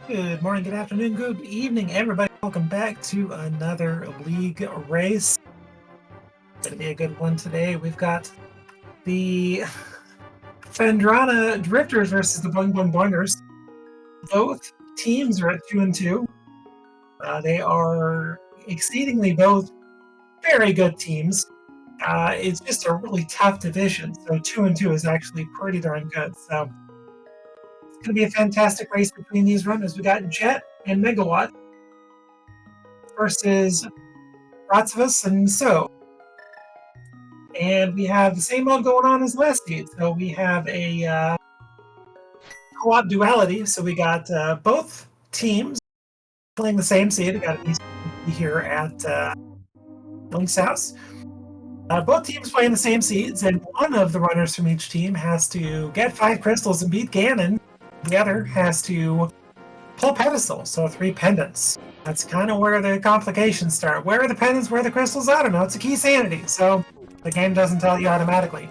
Good morning, good afternoon, good evening, everybody. Welcome back to another league race. It's going to be a good one today. We've got the Phendrana Drifters versus the Boingers. Both teams are at 2-2. They are exceedingly both very good teams. It's just a really tough division, so 2-2 is actually pretty darn good. So it's going to be a fantastic race between these runners. We got Jet and Megawatt versus Ratsavus and So. And we have the same mode going on as last seed. So we have a co-op duality. So we got both teams playing the same seed. We got an East here at Link's house. Both teams playing the same seeds, and one of the runners from each team has to get 5 crystals and beat Ganon. The other has to pull pedestals, so 3 pendants. That's kind of where the complications start. Where are the pendants? Where are the crystals? I don't know. It's a key sanity, so the game doesn't tell you automatically.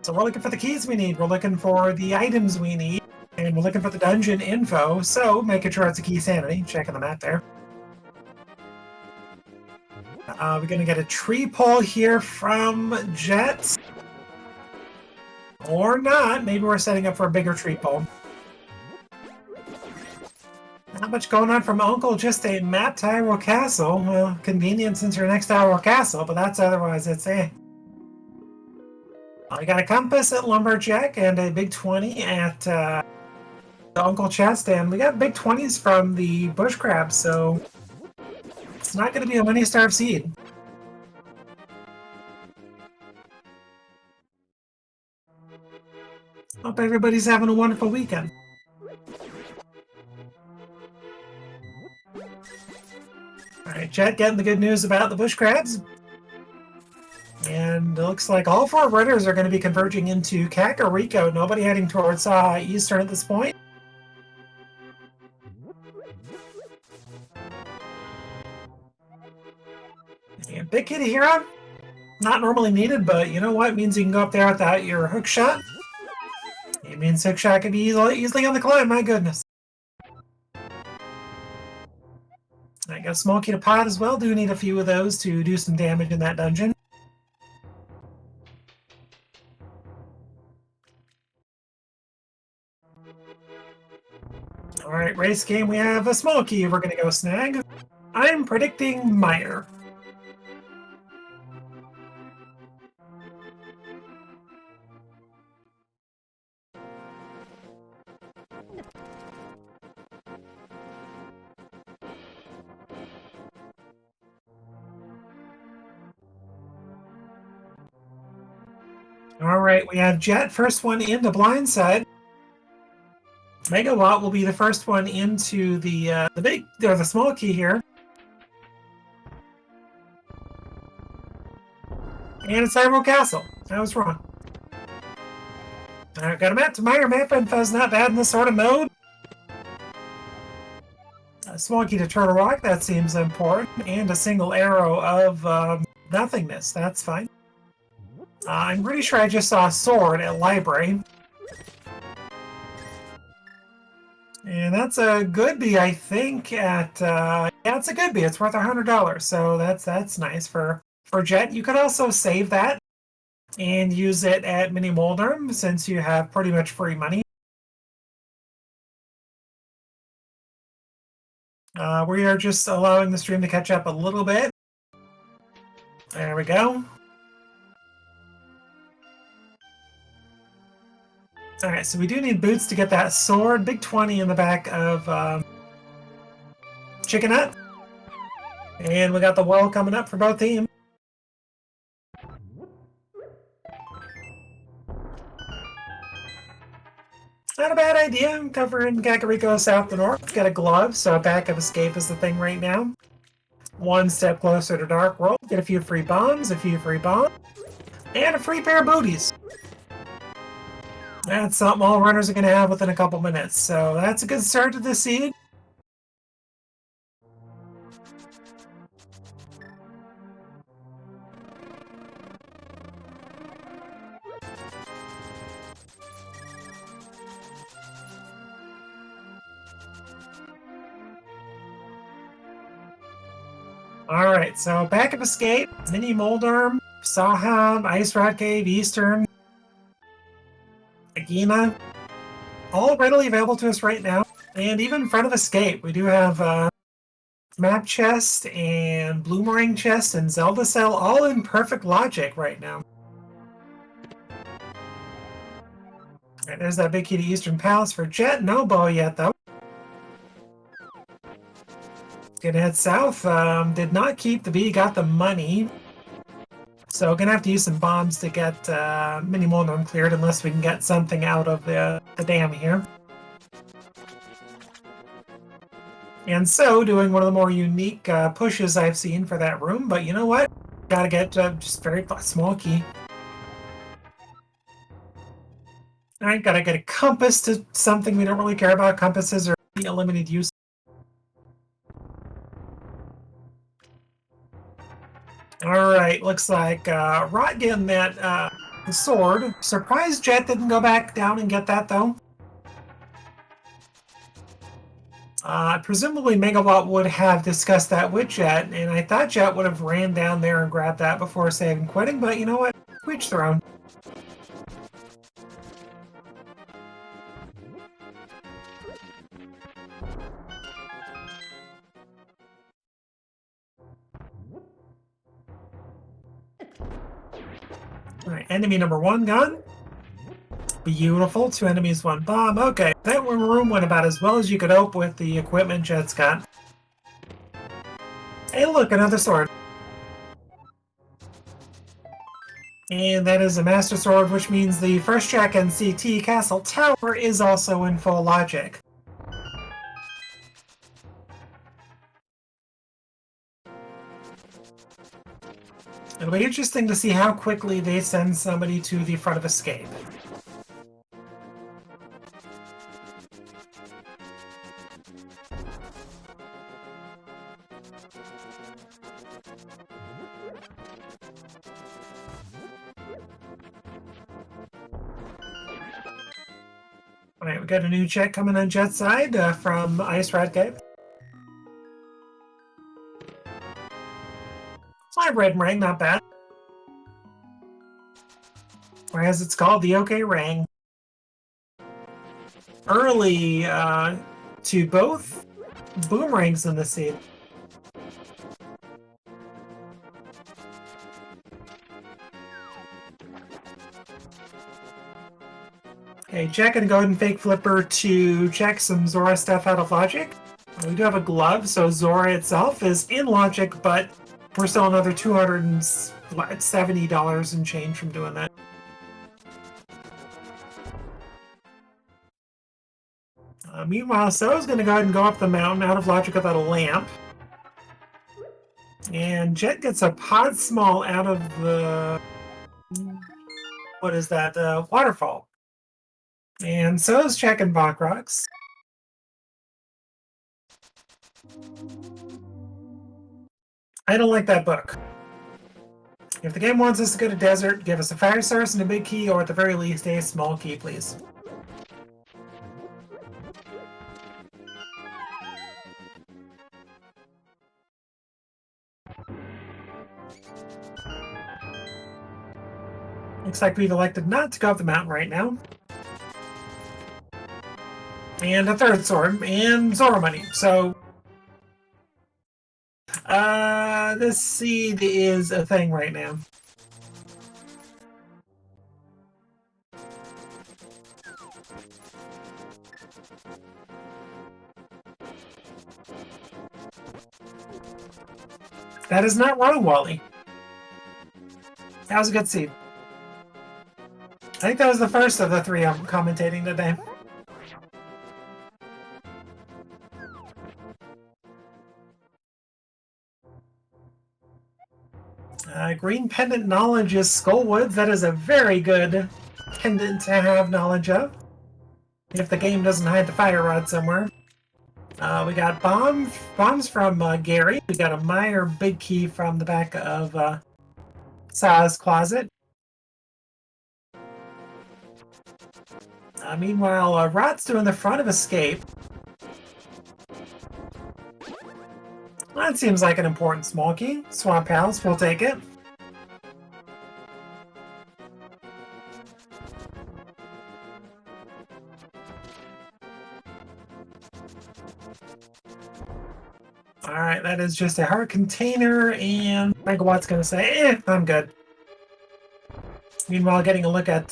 So we're looking for the keys we need. We're looking for the items we need, and we're looking for the dungeon info. So making sure it's a key sanity. Checking the map there. We're going to get a tree pull here from Jet. Or not. Maybe we're setting up for a bigger tree pull. Not much going on from Uncle, just a map to Hyrule Castle. Well, convenient since you're next to Hyrule Castle, but that's otherwise it's a... I got a compass at Lumberjack and a big 20 at the Uncle chest, and we got big 20s from the Bush Crab, so it's not going to be a money starved seed. Hope everybody's having a wonderful weekend. Alright, Jet getting the good news about the Bush Crabs. And it looks like all 4 runners are going to be converging into Kakariko. Nobody heading towards Eastern at this point. And Big Kitty Hero, not normally needed, but you know what? It means you can go up there without your hook shot. It means hook shot can be easily on the climb, my goodness. I got a small key to pot as well. Do need a few of those to do some damage in that dungeon. Alright, race game, we have a small key we're going to go snag. I'm predicting Meyer. Alright, we have Jet, first one into Blindside. Megawatt will be the first one into the small key here. And it's Hyrule Castle. I was wrong. Alright, got a map to Meyer. Map info's not bad in this sort of mode. A small key to Turtle Rock, that seems important. And a single arrow of nothingness, that's fine. I'm pretty sure I just saw a sword at library. And that's a goodbye, I think, at... yeah, it's a goodbye. It's worth $100, so that's nice for Jet. You could also save that and use it at Mini Moldrum, since you have pretty much free money. We are just allowing the stream to catch up a little bit. There we go. Alright, so we do need boots to get that sword. Big 20 in the back of Chicken Nut. And we got the wall coming up for both teams. Not a bad idea. I'm covering Kakariko south to north. Got a glove, so back of escape is the thing right now. One step closer to Dark World. Get a few free bombs, and a free pair of booties. That's something all runners are going to have within a couple minutes, so that's a good start to the seed. Alright, so back of escape, Mini Moldarm, Saham, Ice Rod Cave, Eastern, Agina, all readily available to us right now. And even in front of escape, we do have Map Chest and Bloomerang Chest and Zelda Cell, all in perfect logic right now. Alright, there's that big key to Eastern Palace for Jet. No bow yet, though. Gonna head south. Did not keep the bee, got the money. So gonna have to use some bombs to get Mini Moldarm cleared, unless we can get something out of the dam here. And so, doing one of the more unique pushes I've seen for that room, but you know what? Gotta get just very small key. Alright, gotta get a compass to something we don't really care about. Compasses are a limited use. Alright, looks like Rot getting that sword. Surprised Jet didn't go back down and get that, though. Presumably Megawatt would have discussed that with Jet, and I thought Jet would have ran down there and grabbed that before saving quitting, but you know what? Each their own. Alright, enemy number 1 gone. Beautiful. 2 enemies, 1 bomb. Okay, that room went about as well as you could hope with the equipment Jet's got. Hey, look, another sword. And that is a Master Sword, which means the first track NCT Castle Tower is also in full logic. It'll be interesting to see how quickly they send somebody to the front of escape. Alright, we got a new check coming on Jet's side from Ice Rod Cave. My red ring, not bad. Or as it's called, the OK Ring. Early to both boomerangs in the seed. Okay, Jack gonna go ahead and fake flipper to check some Zora stuff out of logic. We do have a glove, so Zora itself is in logic, but we're still another $270 and change from doing that. Meanwhile, So's gonna go ahead and go up the mountain out of logic without a lamp. And Jet gets a pod small out of the... what is that? Waterfall. And So's checking Bach Rocks. I don't like that book. If the game wants us to go to desert, give us a fire source and a big key, or at the very least, a small key, please. Looks like we've elected not to go up the mountain right now. And a third sword, and Zora money, so... this seed is a thing right now. That is not wrong, Wally. That was a good seed. I think that was the first of the 3 I'm commentating today. Green pendant knowledge is Skullwoods. That is a very good pendant to have knowledge of. If the game doesn't hide the fire rod somewhere. We got bombs from Gary. We got a Meyer big key from the back of Sa's closet. Meanwhile, Rot's doing the front of escape. That seems like an important small key. Swap pals, we'll take it. Alright, that is just a heart container, and Megawatt's gonna say, I'm good. Meanwhile, getting a look at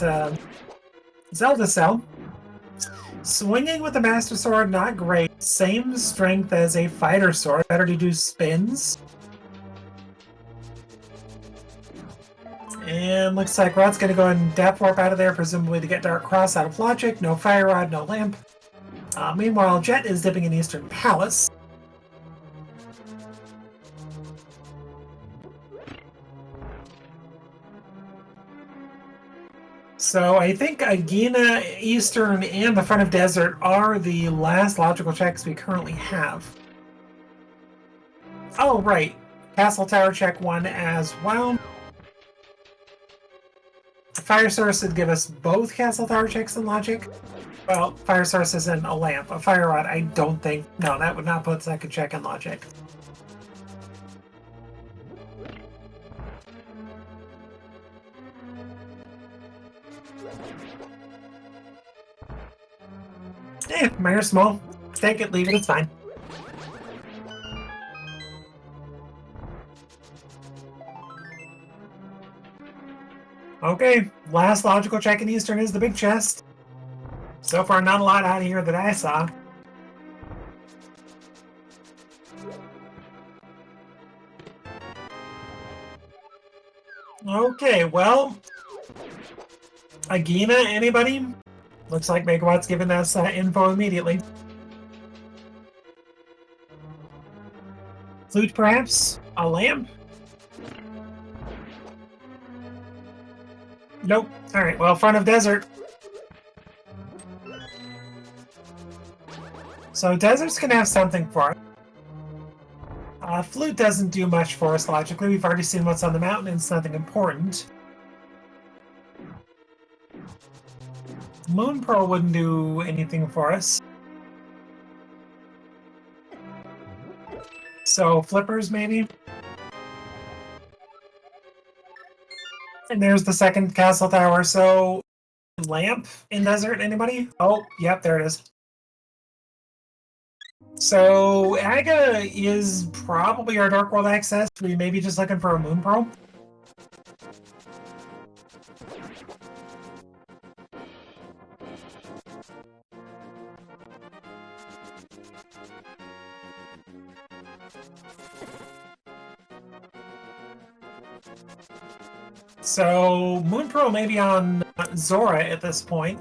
Zelda Cell. Swinging with the Master Sword, not great. Same strength as a Fighter Sword, better to do spins. And looks like Rod's gonna go and Depth Warp out of there, presumably to get Dark Cross out of Logic. No Fire Rod, no Lamp. Meanwhile, Jet is dipping in Eastern Palace. So I think Agena, Eastern, and the front of Desert are the last logical checks we currently have. Oh, right. Castle Tower check 1 as well. Fire Source would give us both Castle Tower checks in Logic. Well, Fire Source isn't a lamp. A Fire Rod, I don't think... No, that would not put second check in Logic. Minor small. Take it, leave it, it's fine. Okay, last logical check in Eastern is the big chest. So far, not a lot out of here that I saw. Okay, well... Agena, anybody? Looks like Megawatt's giving us info immediately. Flute, perhaps? A lamp? Nope. Alright, well, front of Desert. So Desert's gonna have something for us. Flute doesn't do much for us, logically. We've already seen what's on the mountain, and it's nothing important. Moon Pearl wouldn't do anything for us. So, Flippers, maybe? And there's the second Castle Tower, so... Lamp in Desert, anybody? Oh, yep, there it is. So, Aga is probably our Dark World access. We may be just looking for a Moon Pearl. So, Moon Pearl may be on Zora at this point.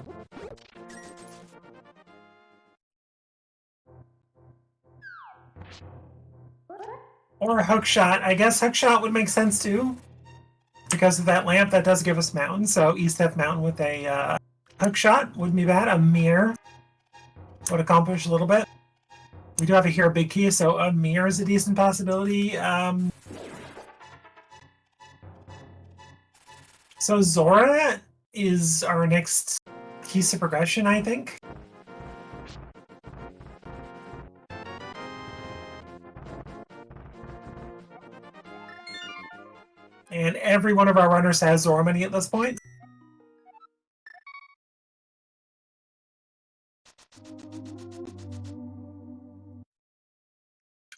Or a Hookshot. I guess Hookshot would make sense too. Because of that lamp, that does give us mountain. So, East F Mountain with a Hookshot wouldn't be bad. A mirror would accomplish a little bit. We do have a Hero Big Key, so a mirror is a decent possibility. So Zora is our next piece of progression, I think. And every one of our runners has Zora money at this point.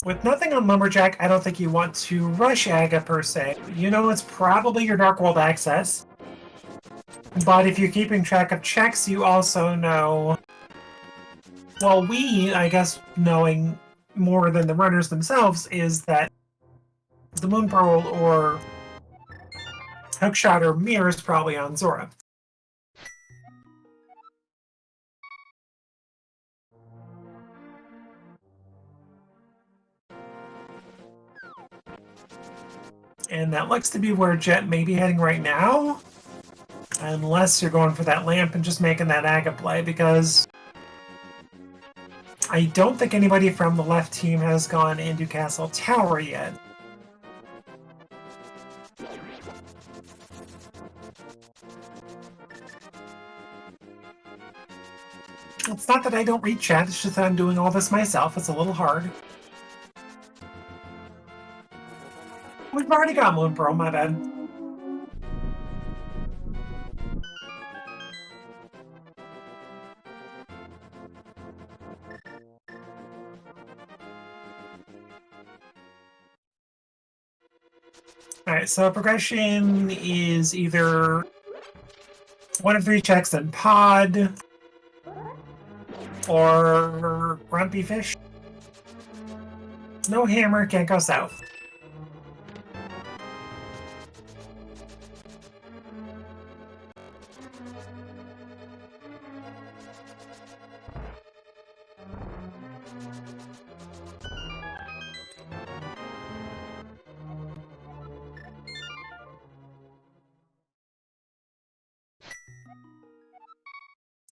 With nothing on Lumberjack, I don't think you want to rush Aga per se. You know it's probably your Dark World access. But if you're keeping track of checks, you also know... Well, I guess, knowing more than the runners themselves, is that the Moon Pearl or Hookshot or Mirror is probably on Zora. And that looks to be where Jet may be heading right now. Unless you're going for that lamp and just making that Aga play, because I don't think anybody from the left team has gone into Castle Tower yet. It's not that I don't read chat, it's just that I'm doing all this myself. It's a little hard. We've already got Moon Pearl, my bad. Alright, so progression is either 1 of 3 checks in pod, or Grumpy Fish. No hammer, can't go south.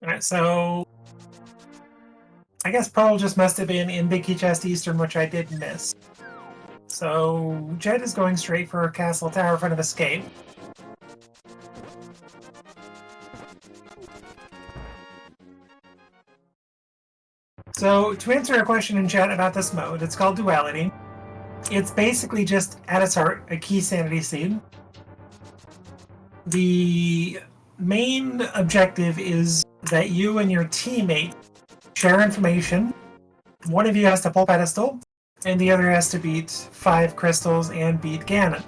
Alright, so I guess Pearl just must have been in Big Key Chest Eastern, which I did miss. So Jed is going straight for Castle Tower in front of Escape. So to answer your question in chat about this mode, it's called Duality. It's basically just, at its heart, a key sanity seed. The main objective is that you and your teammate share information. One of you has to pull pedestal, and the other has to beat 5 crystals and beat Ganon.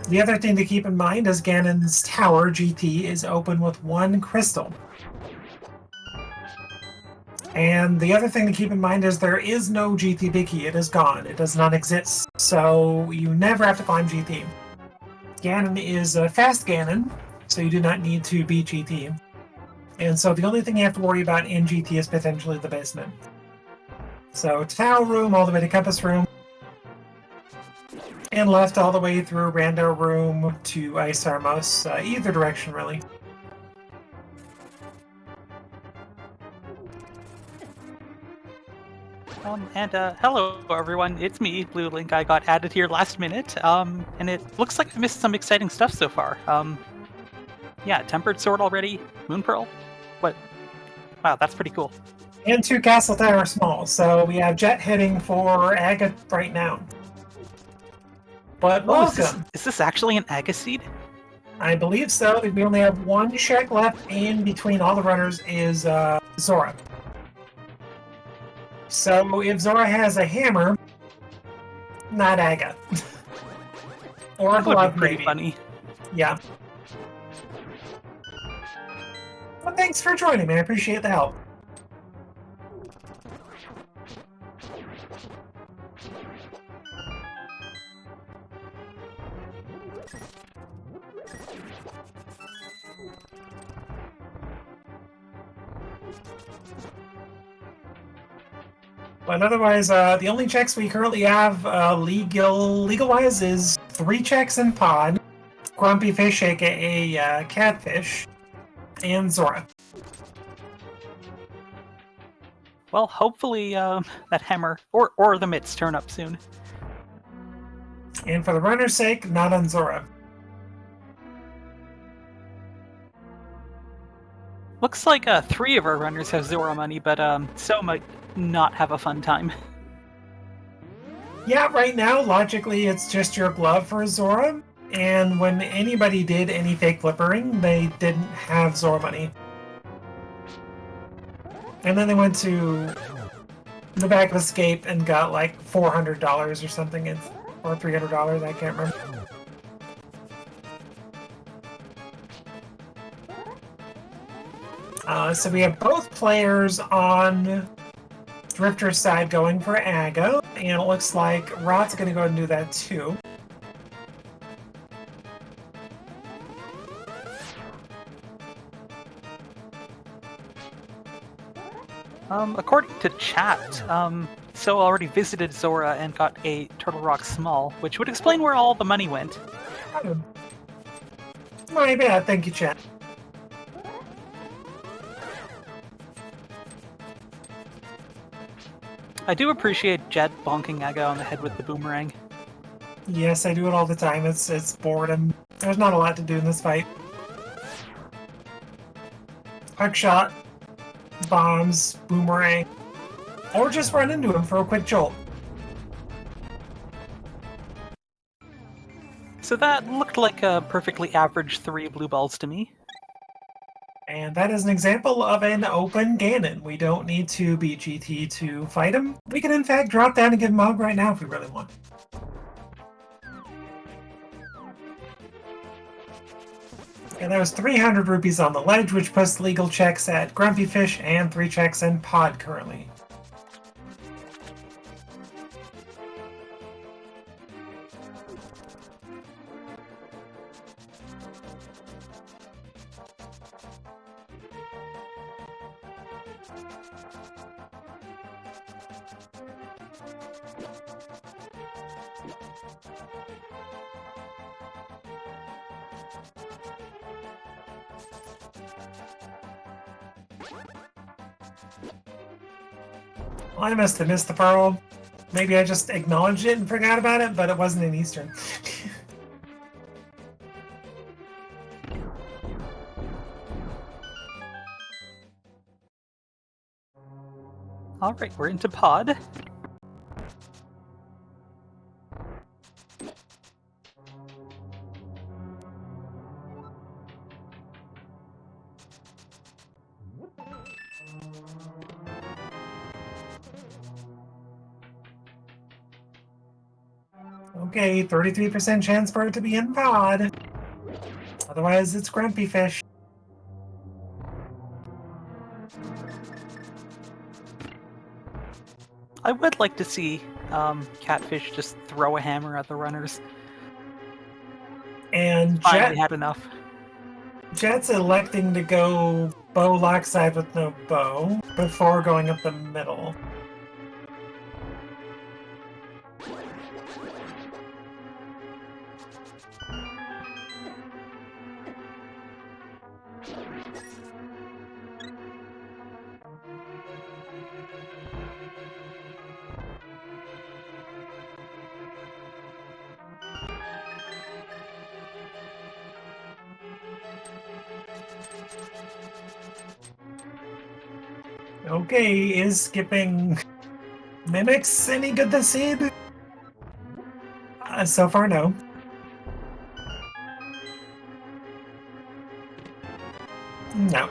The other thing to keep in mind is Ganon's tower, GT, is open with 1 crystal. And the other thing to keep in mind is there is no GT Big Key. It is gone. It does not exist. So you never have to climb GT. Ganon is a fast Ganon, so you do not need to beat GT. And so the only thing you have to worry about in GT is potentially the basement. So Tower Room all the way to Compass Room, and left all the way through Rando Room to Ice Armos, either direction really. Hello everyone, it's me, Blue Link. I got added here last minute, and it looks like I missed some exciting stuff so far. Yeah, Tempered Sword already, Moon Pearl? What? Wow, that's pretty cool. And 2 Castle Tower Small, so we have Jet heading for Aga right now. But welcome! Is this actually an Aga seed? I believe so. We only have 1 check left, and between all the runners is Zora. So if Zora has a hammer, not Aga. Or a glove, pretty maybe. Funny. Yeah. Well, thanks for joining me. I appreciate the help. But otherwise, the only checks we currently have legal-wise is 3 checks in Pod, Grumpy Fish, aka Catfish, and Zora. Well, hopefully that hammer or the mitts turn up soon. And for the runner's sake, not on Zora. Looks like 3 of our runners have Zora money, but so might not have a fun time. Yeah, right now, logically, it's just your glove for Zora. And when anybody did any fake flippering, they didn't have Zora money. And then they went to the back of Escape and got like $400 or something, or $300, I can't remember. So we have both players on Drifter's side going for Aga, and it looks like Rot's going to go ahead and do that too. According to chat, So already visited Zora and got a Turtle Rock Small, which would explain where all the money went. My bad, thank you, chat. I do appreciate Jed bonking Aga on the head with the boomerang. Yes, I do it all the time. It's boredom. There's not a lot to do in this fight. Hook shot, bombs, boomerang, or just run into him for a quick jolt. So that looked like a perfectly average 3 blue balls to me. And that is an example of an open Ganon. We don't need to beat GT to fight him. We can in fact drop down and give him a hug right now if we really want. And there was 300 rupees on the ledge, which puts legal checks at Grumpy Fish and 3 checks in Pod currently. Well, I must have missed the pearl. Maybe I just acknowledged it and forgot about it, but it wasn't in Eastern. Alright, we're into Pod. Okay, 33% chance for it to be in Pod. Otherwise, it's Grumpy Fish. I would like to see Catfish just throw a hammer at the runners. And Finally had enough. Jet's electing to go bow lockside with no bow before going up the middle. Okay, is skipping Mimics any good this seed? So far, no. No.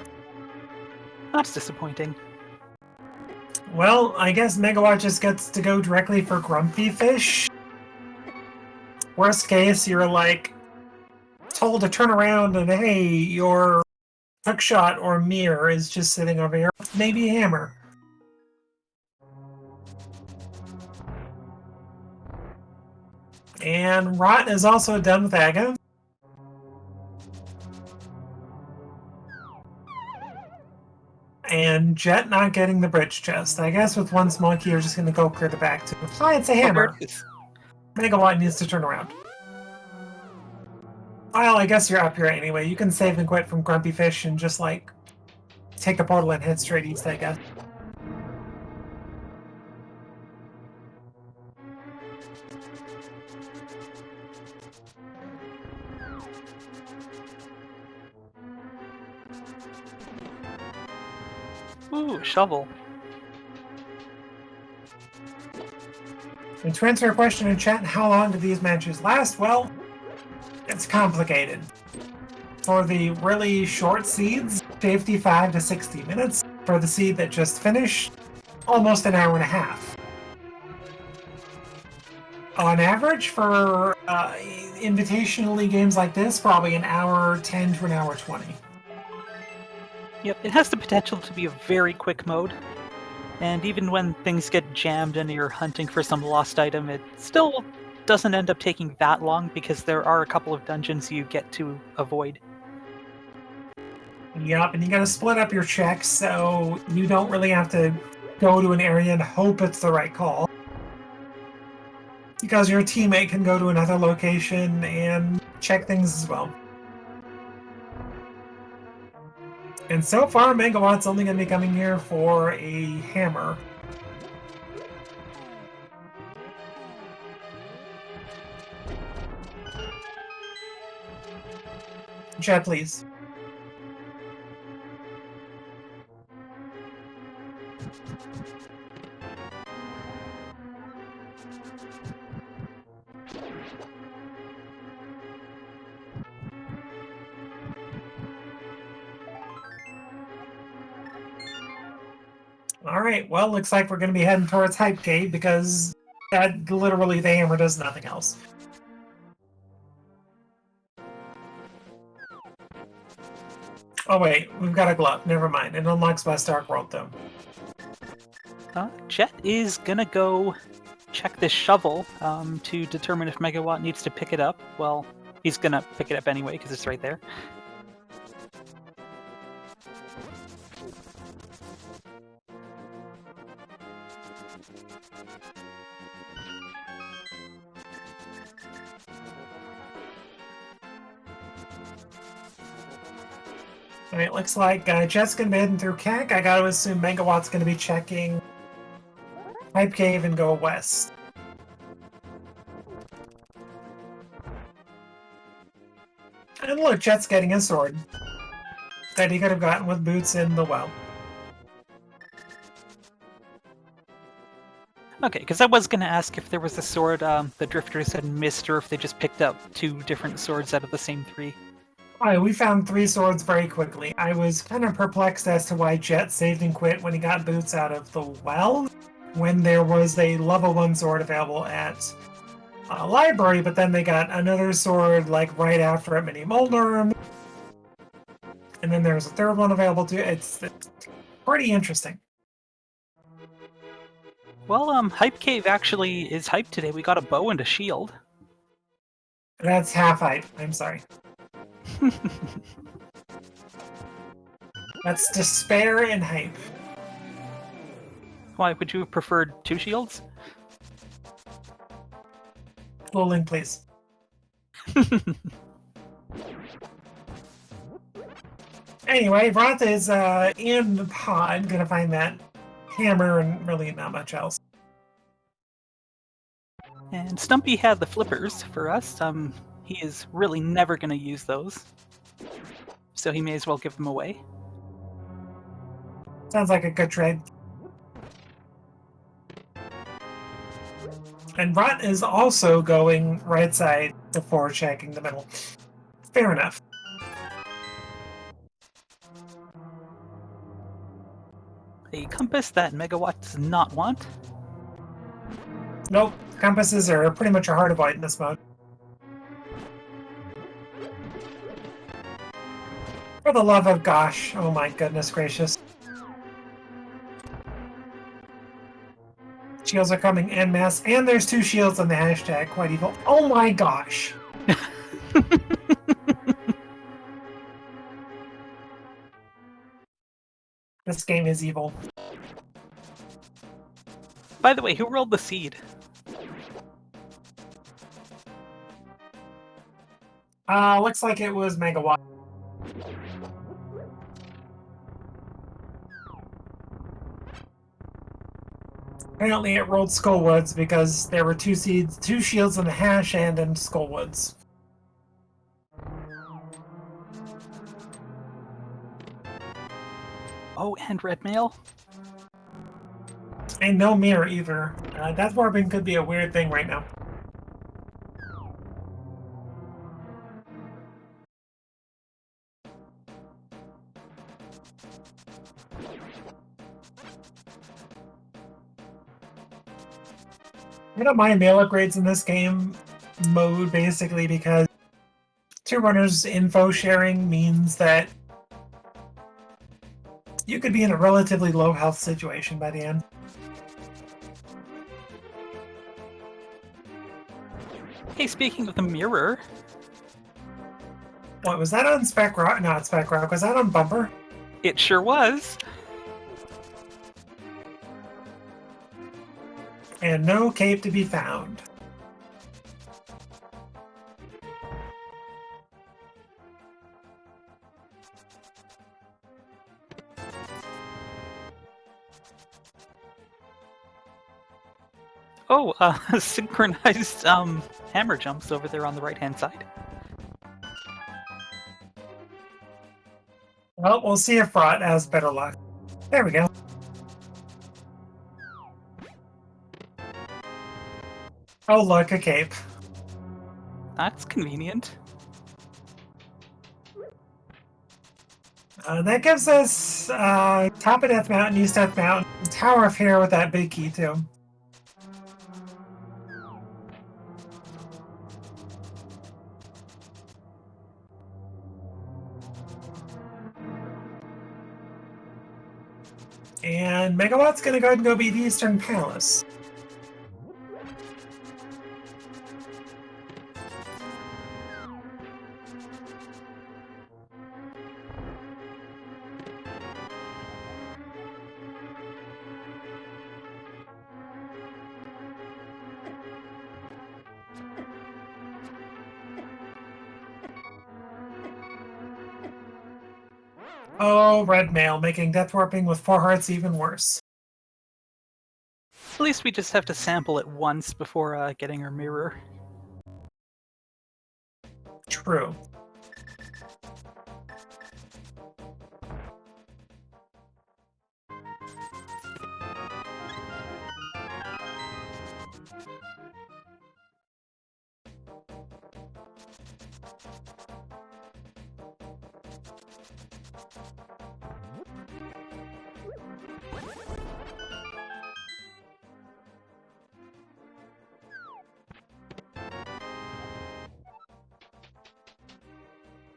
That's disappointing. Well, I guess Megawatt just gets to go directly for Grumpy Fish. Worst case, you're like told to turn around and hey, your hookshot or mirror is just sitting over here. Maybe a hammer. And Rot is also done with Aga. And Jet not getting the bridge chest. I guess with one small key, you're just going to go clear the back too. Hi, it's a hammer. Megawatt needs to turn around. Well, I guess you're up here anyway. You can save and quit from Grumpy Fish and just, like, take the portal and head straight east, I guess. Ooh, shovel. And to answer your question in chat, how long do these matches last? Well, it's complicated. For the really short seeds, 55 to 60 minutes. For the seed that just finished, almost an hour and a half. On average, for invitational games like this, probably an hour 10 to an hour 20. Yep, it has the potential to be a very quick mode. And even when things get jammed and you're hunting for some lost item, it still doesn't end up taking that long because there are a couple of dungeons you get to avoid. Yep, and you gotta split up your checks so you don't really have to go to an area and hope it's the right call. Because your teammate can go to another location and check things as well. And so far, Megawatt's only going to be coming here for a hammer. Chat, please. All right, well, looks like we're going to be heading towards Hype Cave because that literally the hammer does nothing else. Oh wait, we've got a glove. Never mind. It unlocks West Dark World though. Jet is gonna go check this shovel to determine if Megawatt needs to pick it up. Well, he's gonna pick it up anyway because it's right there. All right, looks like Jet's going to be heading through CAC. I got to assume Megawatt's going to be checking Hype Cave and go west. And look, Jet's getting a sword that he could have gotten with boots in the well. Okay, because I was going to ask if there was a sword the drifters had missed, or if they just picked up 2 different swords out of the same 3. Alright, we found 3 swords very quickly. I was kind of perplexed as to why Jet saved and quit when he got boots out of the well, when there was a level 1 sword available at a library, but then they got another sword like right after at Mini Moldarm, and then there's a third one available too. It's pretty interesting. Well, Hype Cave actually is hyped today. We got a bow and a shield. That's half hype. I'm sorry. That's despair and hype. Why, would you have preferred 2 shields? Full link, please. Anyway, Vrata is in the pod, gonna find that hammer and really not much else. And Stumpy had the flippers for us. He is really never going to use those, so he may as well give them away. Sounds like a good trade. And Vrot is also going right side before checking the middle. Fair enough. A compass that Megawatt does not want. Nope, compasses are pretty much a hard avoid in this mode. For the love of gosh, oh my goodness gracious. Shields are coming en masse, and there's 2 shields on the hashtag, quite evil. Oh my gosh! This game is evil. By the way, who rolled the seed? Looks like it was Megawatt. Apparently it rolled Skullwoods because there were 2 seeds, 2 shields in the hash and in Skullwoods. Oh, and red mail? And no mirror either. Death warping could be a weird thing right now. I don't mind mail upgrades in this game mode, basically, because 2 runners info sharing means that you could be in a relatively low health situation by the end. Hey, speaking of the mirror... What, was that on Spec Rock? Not Spec Rock, was that on Bumper? It sure was! And no cape to be found. Oh, synchronized hammer jumps over there on the right-hand side. Well, we'll see if Rot has better luck. There we go. Oh, look, a cape. That's convenient. That gives us top of Death Mountain, East Death Mountain, Tower of Hair with that big key too. And Megawatt's gonna go ahead and go beat Eastern Palace. Oh, red mail, making death warping with 4 hearts even worse. At least we just have to sample it once before getting our mirror. True.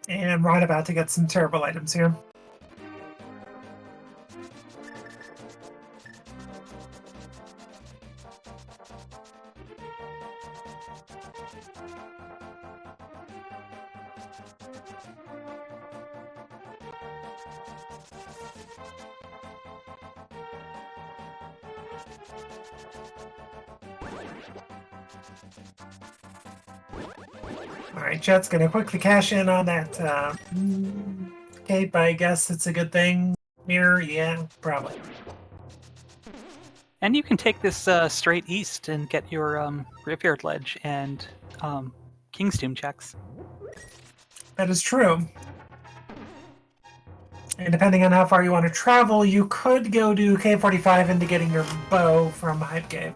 And right about to get some terrible items here. Alright, Jet's gonna quickly cash in on that cape. I guess it's a good thing. Mirror, yeah, probably. And you can take this straight east and get your Graveyard Ledge and King's Tomb checks. That is true. And depending on how far you want to travel, you could go to K45 into getting your bow from Hype Cave.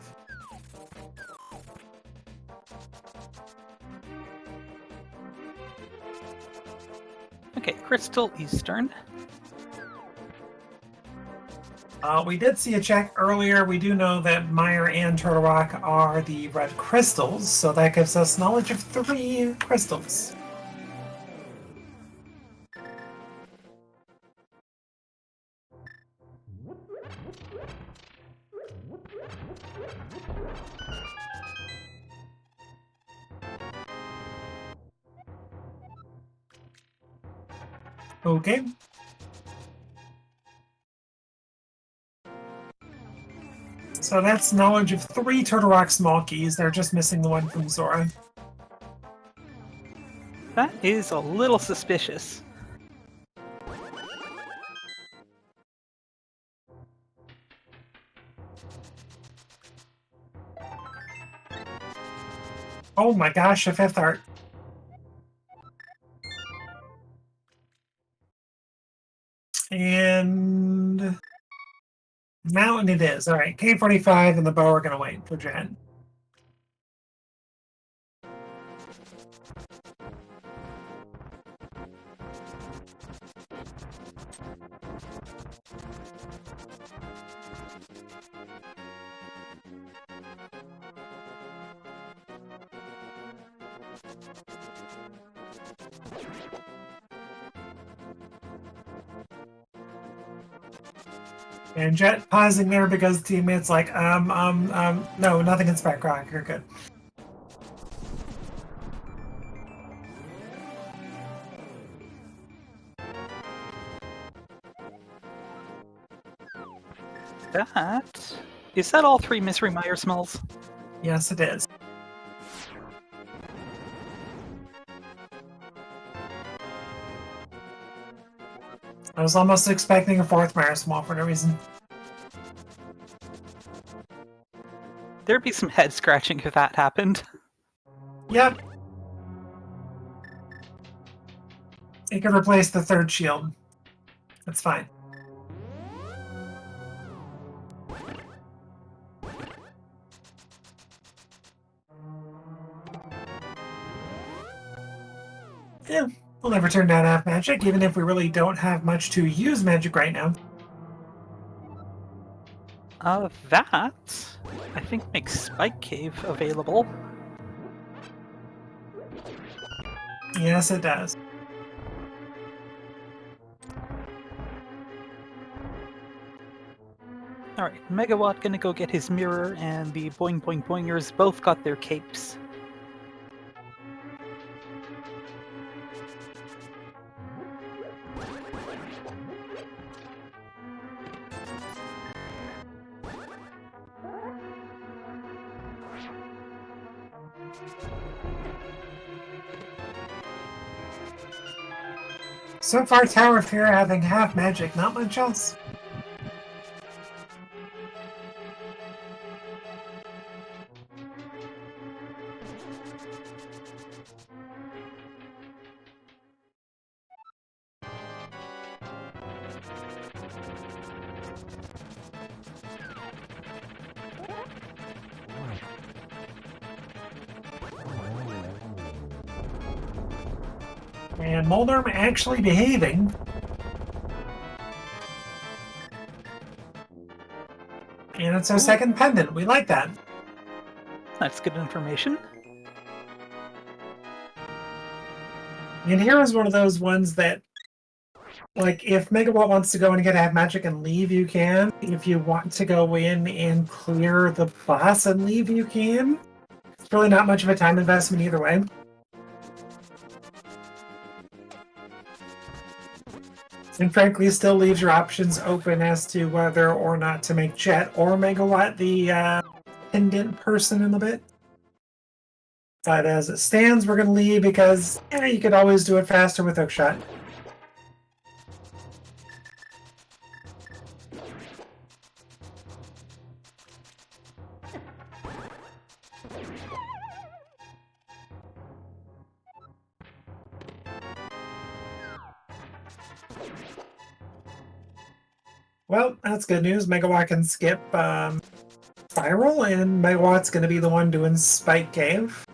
Okay, Crystal Eastern. We did see a check earlier. We do know that Meyer and Turtle Rock are the red crystals, so that gives us knowledge of 3 crystals. Okay. So that's knowledge of 3 Turtle Rock small keys. They're just missing the one from Zora. That is a little suspicious. Oh my gosh, a 5th art. And Mountain it is. Alright, K45 and the bow are going to wait for Jen. And Jet pausing there because teammates like, no, nothing in Spike Rock, you're good. Is that all 3 Misery Meyer smells? Yes, it is. I was almost expecting a 4th Meyer Small for no reason. There'd be some head scratching if that happened. Yep. It could replace the 3rd shield. That's fine. Yeah, We'll never turn down half magic, even if we really don't have much to use magic right now. That, I think, makes Spike Cave available. Yes, it does. Alright, Megawatt gonna go get his mirror, and the Boing Boing Boingers both got their capes. So far, Tower of Fear having half magic, not much else. And Moldorm actually behaving. And it's our second pendant. We like that. That's good information. And here is one of those ones that, like, if Megawatt wants to go and get half magic and leave, you can. If you want to go in and clear the boss and leave, you can. It's really not much of a time investment either way. And frankly, still leaves your options open as to whether or not to make Jet or Megawatt the pendant person in the bit. But as it stands, we're going to leave because you could always do it faster with Hookshot. Well, that's good news. Megawatt can skip Spiral, and Megawatt's going to be the one doing Spike Cave.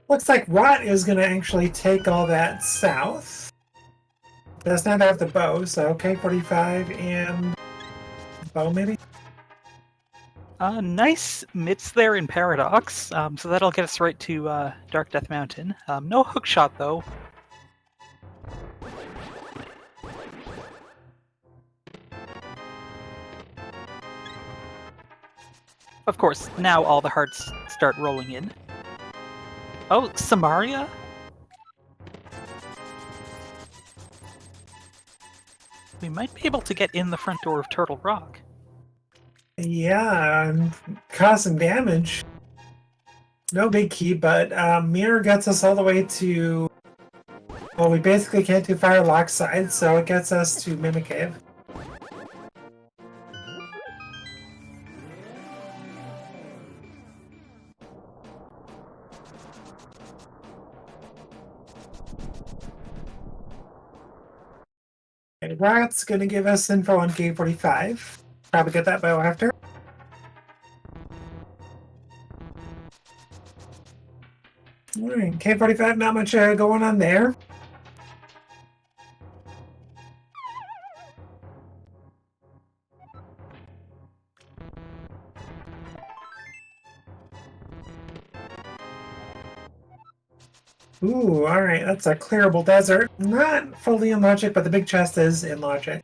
Looks like Rot is going to actually take all that south. Does not have the bow, so K45 and bow maybe? Nice mitts there in Paradox, so that'll get us right to Dark Death Mountain. No hookshot, though. Of course, now all the hearts start rolling in. Oh, Samaria? We might be able to get in the front door of Turtle Rock. Yeah, causing damage. No big key, but Mirror gets us all the way to... Well, we basically can't do Fire Lock side, so it gets us to Mimic Cave. Okay, Rat's gonna give us info on K45. Probably get that bow after. Alright, K45, not much going on there. Ooh, alright, that's a clearable desert. Not fully in logic, but the big chest is in logic.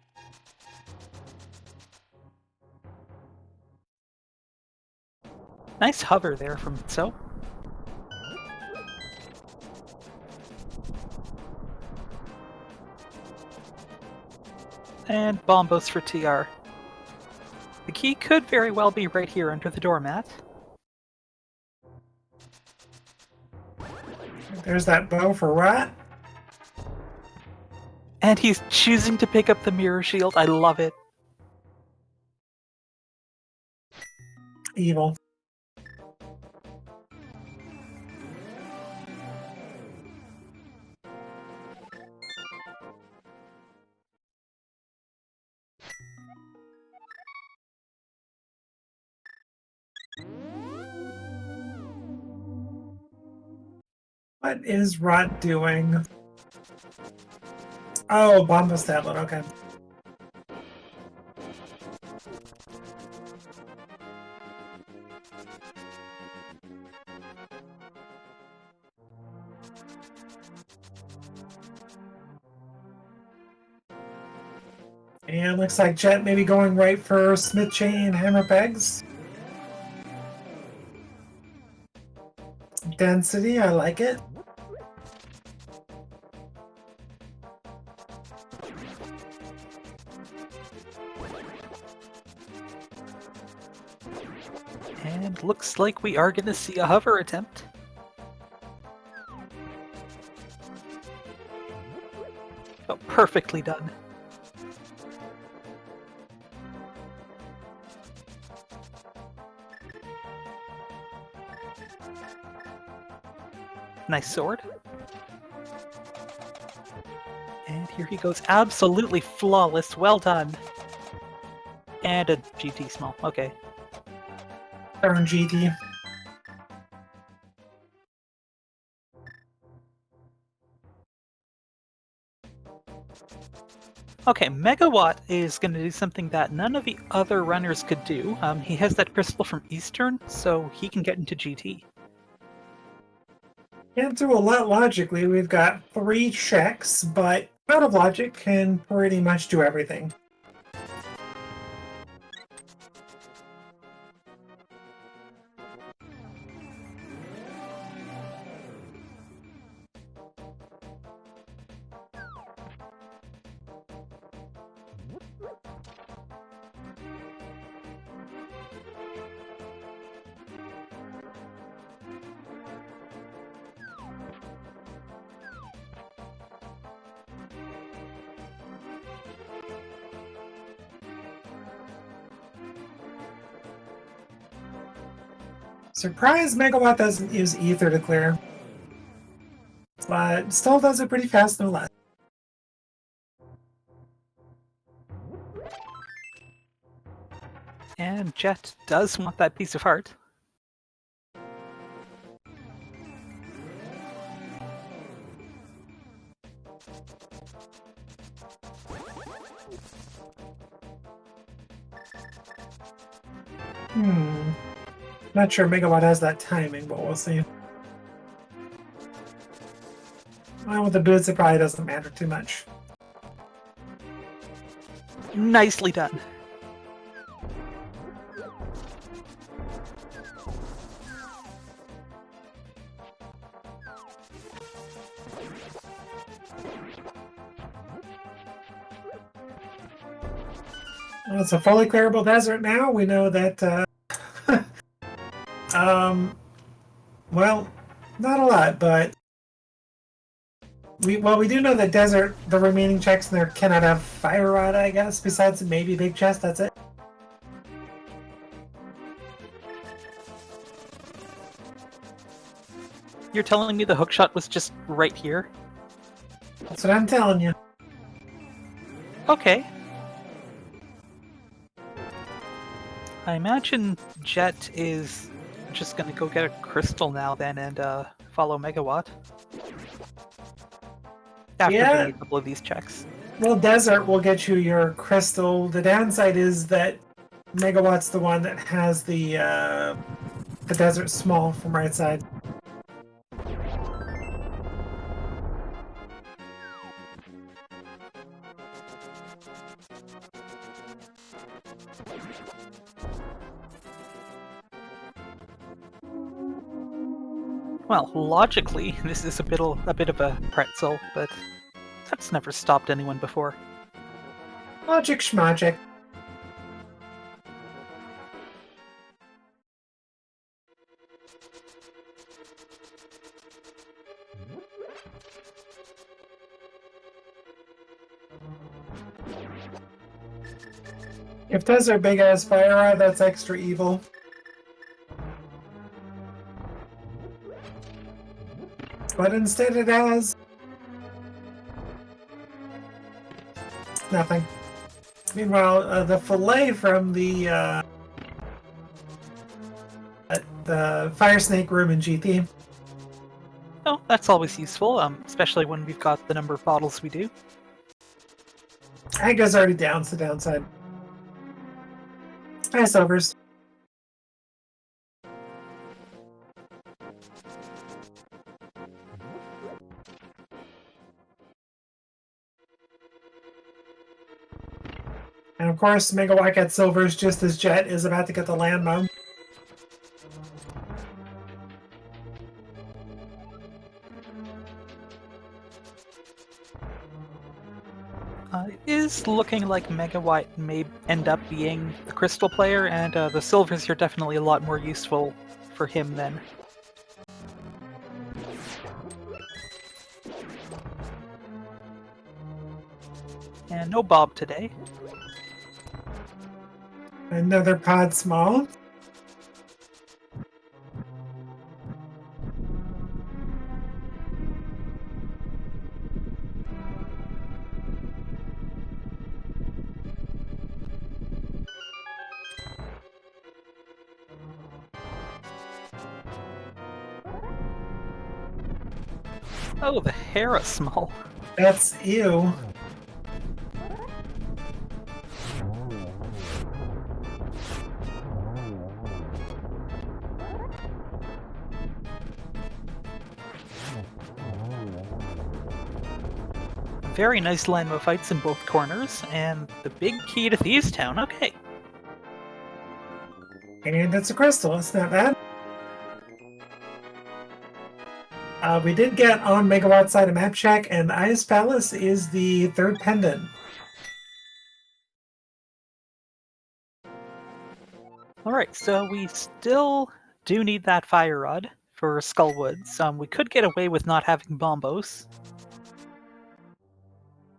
Nice hover there from So. And Bombos for TR. The key could very well be right here under the doormat. There's that bow for Rat. And he's choosing to pick up the mirror shield. I love it. Evil. What is Rot doing? Oh, Bomba Statler, okay. And looks like Jet maybe going right for Smith Chain Hammer Pegs. Density, I like it. And looks like we are going to see a hover attempt. Oh, perfectly done. Nice sword. And here he goes, absolutely flawless, well done. And a GT small, okay. Turn GT. Okay, Megawatt is going to do something that none of the other runners could do. He has that crystal from Eastern, so he can get into GT. Can't do a lot logically. We've got 3 checks, but out of logic can pretty much do everything. Surprised Megawatt doesn't use Ether to clear. But still does it pretty fast no less. And Jet does want that piece of heart. Not sure Megawatt has that timing, but we'll see. Well, with the boots, it probably doesn't matter too much. Nicely done. Well, it's a fully clearable desert now. We know that, well, not a lot, but we do know that desert, the remaining checks in there cannot have fire rod, I guess, besides maybe big chest, that's it. You're telling me the hookshot was just right here? That's what I'm telling you. Okay. I imagine Jet is just gonna go get a crystal now then and follow Megawatt. After doing a couple of these checks. Well, desert will get you your crystal. The downside is that Megawatt's the one that has the desert small from right side. Well, logically, this is a bit of a pretzel, but that's never stopped anyone before. Logic schmagic. If those are big ass fire rod, that's extra evil. But instead it has nothing. Meanwhile, the fillet from the Fire Snake room in GT. Oh, That's always useful, especially when we've got the number of bottles we do. Anga's already down, it's the downside. Hi, Silvers. And of course, Megawatt gets Silvers just as Jet is about to get the land mode. It is looking like Megawatt may end up being the crystal player, and the silvers are definitely a lot more useful for him then. And no Bob today. Another pod small. Oh, the Hera small. That's ew. Very nice Lanmo fights in both corners, and the big key to Thieves Town. Okay. And it's a crystal, it's not bad. We did get on Megawatt's side a map check, and Ice Palace is the third pendant. Alright, so we still do need that fire rod for Skullwoods. We could get away with not having Bombos.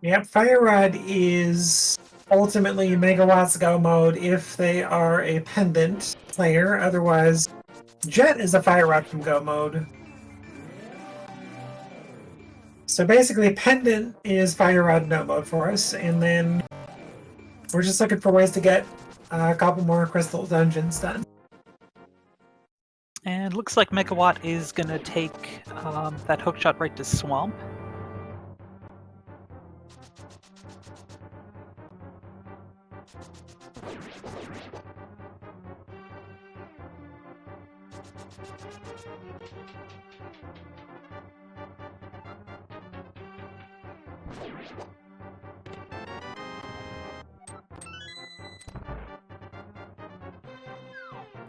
Yep, Fire Rod is ultimately Megawatt's go mode if they are a pendant player. Otherwise, Jet is a Fire Rod from go mode. So basically, pendant is Fire Rod no mode for us, and then we're just looking for ways to get a couple more crystal dungeons done. And looks like Megawatt is gonna take that hookshot right to Swamp.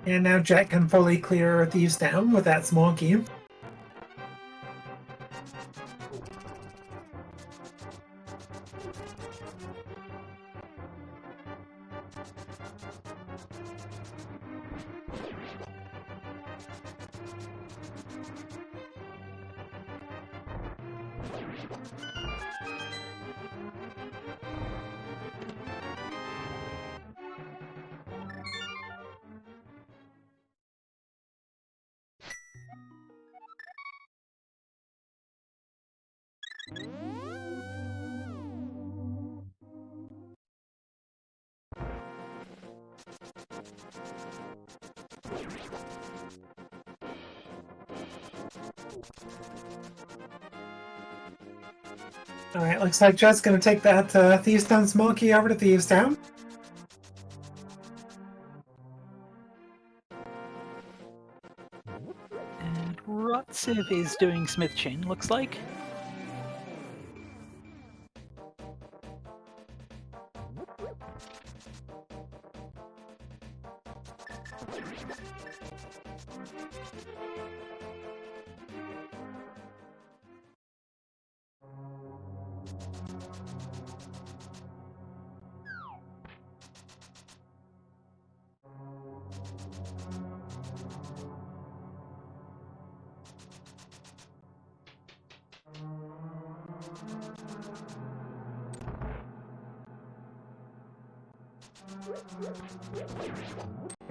And now Jet can fully clear Thieves Town with that small key. Alright, looks like Jet's gonna take that Thieves Town small key over to Thieves Town. And Rotziv is doing Smith Chain, looks like.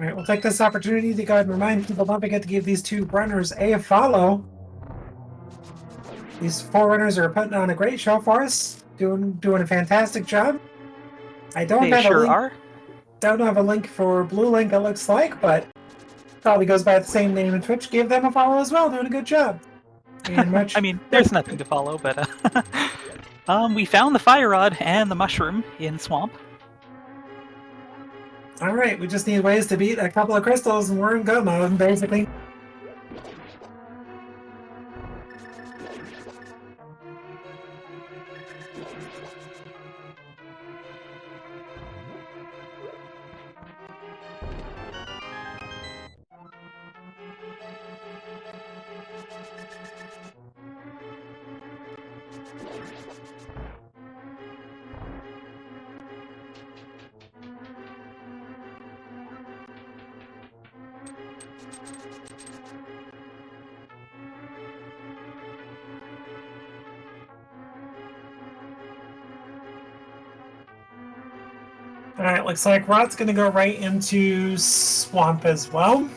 Alright, we'll take this opportunity to go ahead and remind people don't forget to give these two runners a follow. These four runners are putting on a great show for us, doing a fantastic job. I don't They have sure a link. are. Don't have a link for Blue Link, it looks like, but probably goes by the same name in Twitch. Give them a follow as well, doing a good job. And much. I mean, there's nothing to follow, but we found the fire rod and the mushroom in swamp. All right, we just need ways to beat a couple of crystals, and we're in go mode, basically. All right, looks like Rod's going to go right into swamp as well.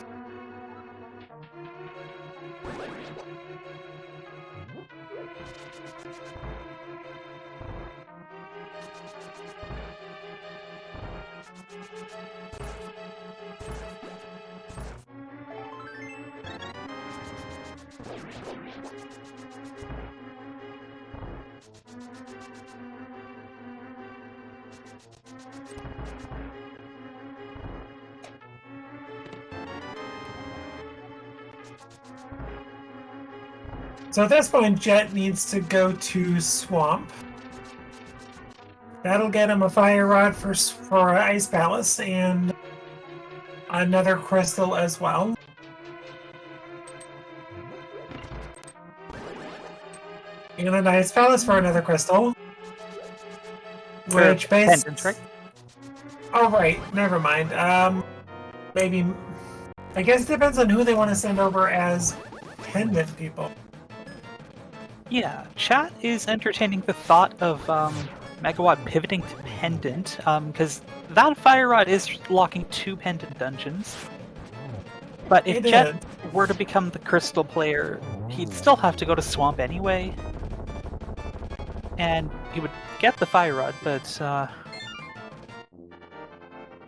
So at this point, Jet needs to go to swamp. That'll get him a fire rod for Ice Palace and another crystal as well. And an Ice Palace for another crystal. Which pendants, right? Oh right, never mind. Maybe. I guess it depends on who they want to send over as pendant people. Yeah, chat is entertaining the thought of Megawatt pivoting to pendant, because that fire rod is locking 2 pendant dungeons. But if Jet were to become the crystal player, he'd still have to go to swamp anyway. And he would get the fire rod, but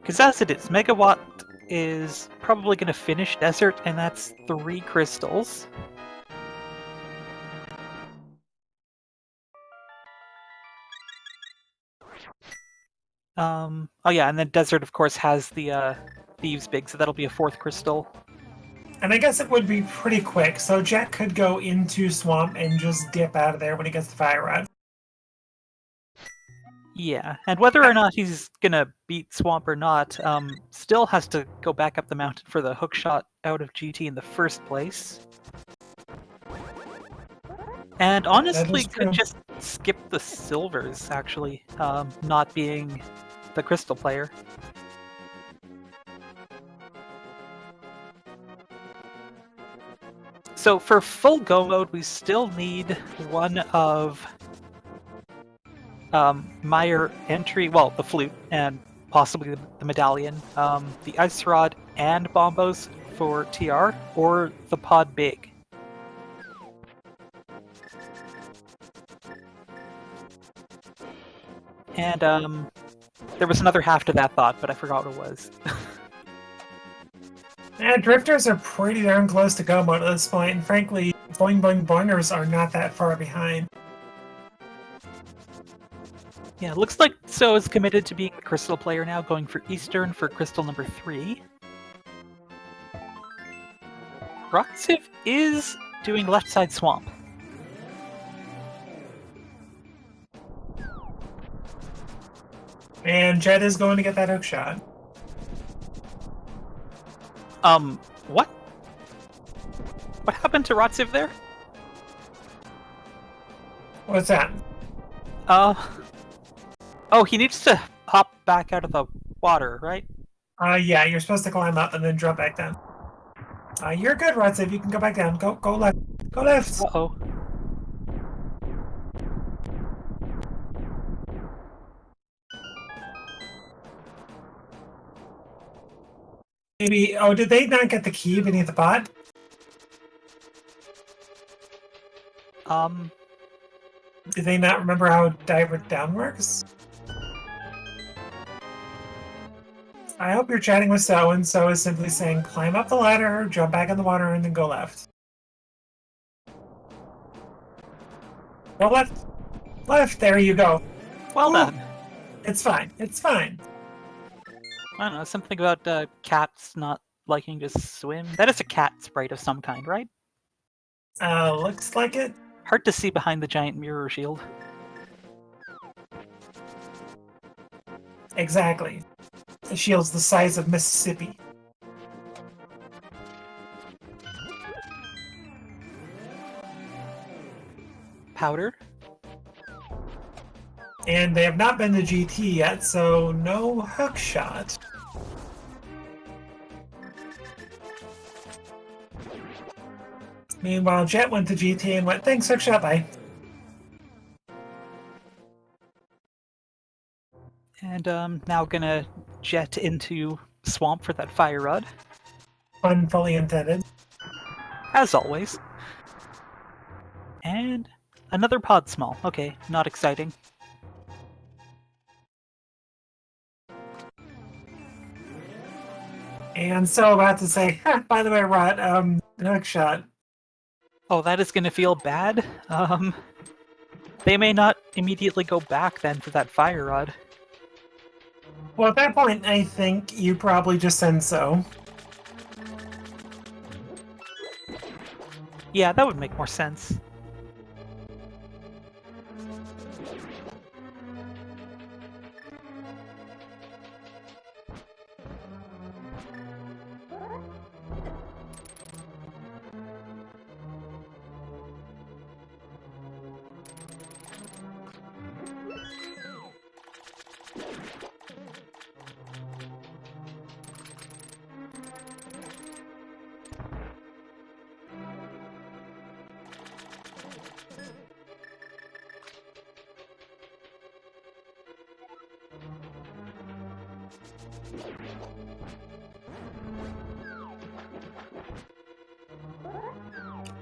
because as it is, Megawatt is probably going to finish desert, and that's 3 crystals. Oh yeah, and then desert, of course, has the Thieves' Big, so that'll be a 4th crystal. And I guess it would be pretty quick, so Jet could go into swamp and just dip out of there when he gets the fire rod. Yeah, and whether or not he's gonna beat swamp or not, still has to go back up the mountain for the hook shot out of GT in the first place. And honestly, could just skip the silvers, actually, not being the crystal player. So for full go mode, we still need one of Meyer entry, well, the flute, and possibly the medallion, the ice rod and bombos for TR, or the pod big. And there was another half to that thought, but I forgot what it was. Yeah, drifters are pretty darn close to go mode at this point, and frankly, boingers are not that far behind. Yeah, it looks like So is committed to being the crystal player now, going for Eastern for crystal number 3. Roxiv is doing left side swamp. And Jet is going to get that hook shot. What? What happened to Roxiv there? What's that? Oh, he needs to hop back out of the water, right? Yeah, you're supposed to climb up and then drop back down. You're good, Roxiv. You can go back down. Go left. Go left. Uh-oh. Maybe. Oh, did they not get the key beneath the pot? Did they not remember how diver down works? I hope you're chatting with So, and So is simply saying climb up the ladder, jump back in the water, and then go left. Well, left. There you go. Well Ooh, done. It's fine. It's fine. I don't know, something about cats not liking to swim. That is a cat sprite of some kind, right? Looks like it. Hard to see behind the giant mirror shield. Exactly. The shield's the size of Mississippi. Powder. And they have not been to GT yet, so no hook shot. Meanwhile, Jet went to GT and went, thanks, hook shot, bye. And now gonna jet into swamp for that fire rod. Pun fully intended. As always. And another pod small. Okay, not exciting. And so about to say, by the way, Rod, hook shot. Oh, that is gonna feel bad. They may not immediately go back then for that fire rod. Well, at that point, I think you probably just send so. Yeah, that would make more sense.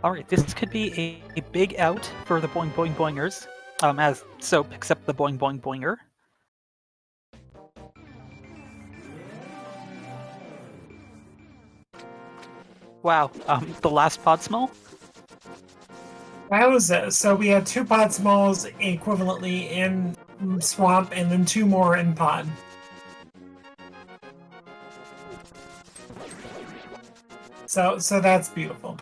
Alright, this could be a big out for the Boing Boing Boingers, as Soap picks up the Boing Boing Boinger. Wow, the last pod small? Wowza. So we had 2 pod smalls equivalently in swamp and then 2 more in pod. So that's beautiful.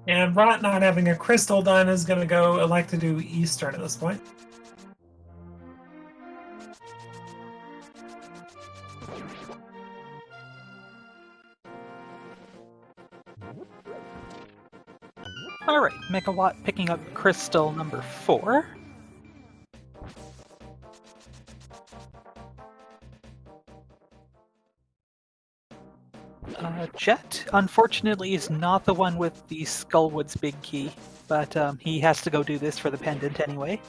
And Rot not having a crystal done is going to go elect to do Eastern at this point. Alright, Megawatt picking up crystal number 4. Jet, unfortunately, is not the one with the Skullwood's big key, but he has to go do this for the pendant anyway.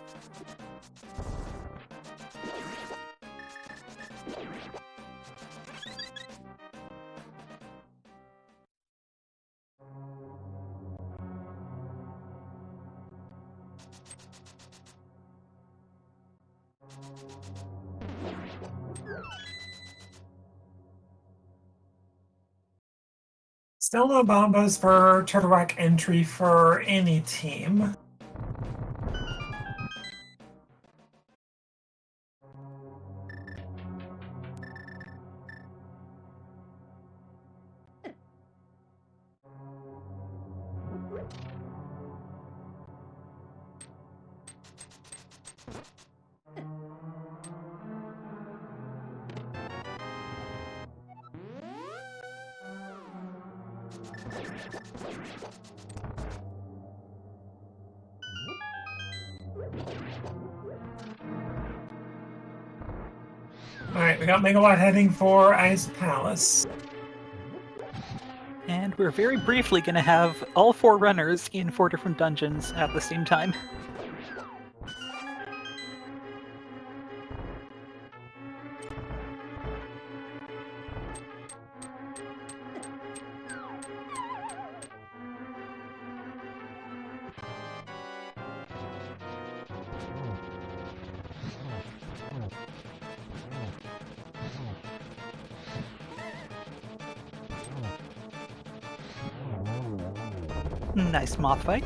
Still no bombos for Turtle Rock entry for any team. Alright, we got Megawatt heading for Ice Palace. And we're very briefly going to have all 4 runners in 4 different dungeons at the same time. Nice moth fight.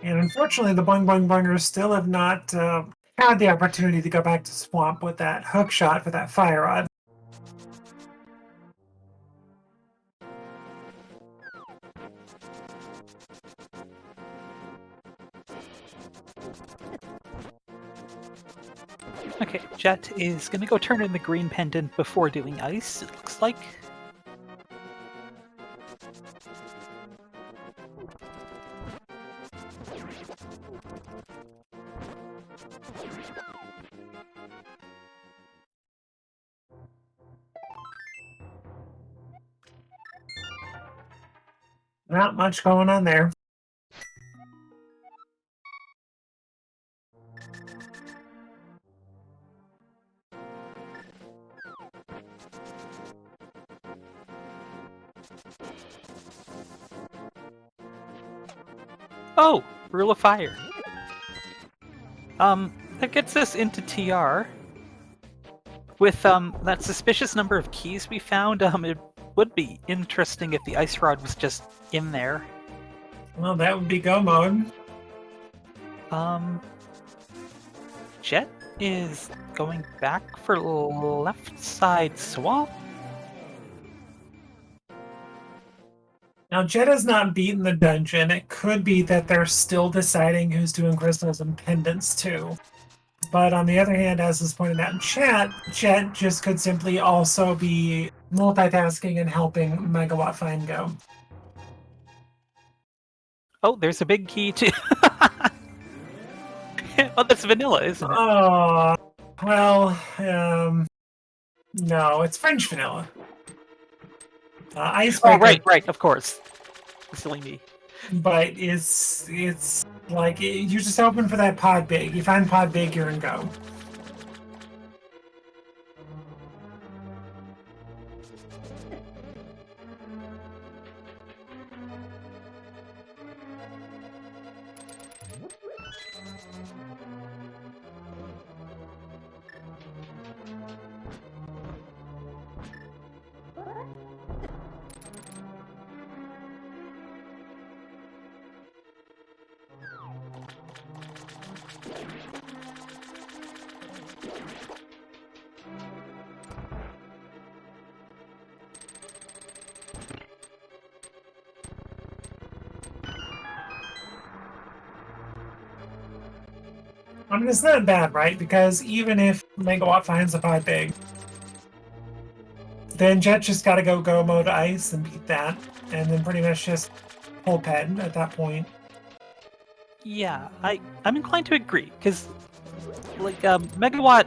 And unfortunately, the Boing Boing Boingers still have not had the opportunity to go back to Swamp with that hook shot for that fire rod. Okay, Jet is gonna go turn in the green pendant before doing ice, it looks like. Not much going on there. Oh, Rule of Fire. That gets us into TR. With that suspicious number of keys we found, it would be interesting if the ice rod was just in there. Well, that would be go mode. Jet is going back for left side swamp. Now, Jet has not beaten the dungeon. It could be that they're still deciding who's doing crystals and pendants too. But on the other hand, as is pointed out in chat, Jet just could simply also be multitasking and helping Megawatt find Go. Oh, there's a big key too. Oh, that's vanilla, isn't it? Oh, well, no, it's French vanilla. Icebreaker. Oh, right, of course. Silly me. But it's like you just open for that pod big. You find pod big, you're in Go. I mean, it's not bad, right? Because even if Megawatt finds a pod big, then Jet just gotta go mode ice and beat that, and then pretty much just pull pen at that point. Yeah, I'm inclined to agree, because like Megawatt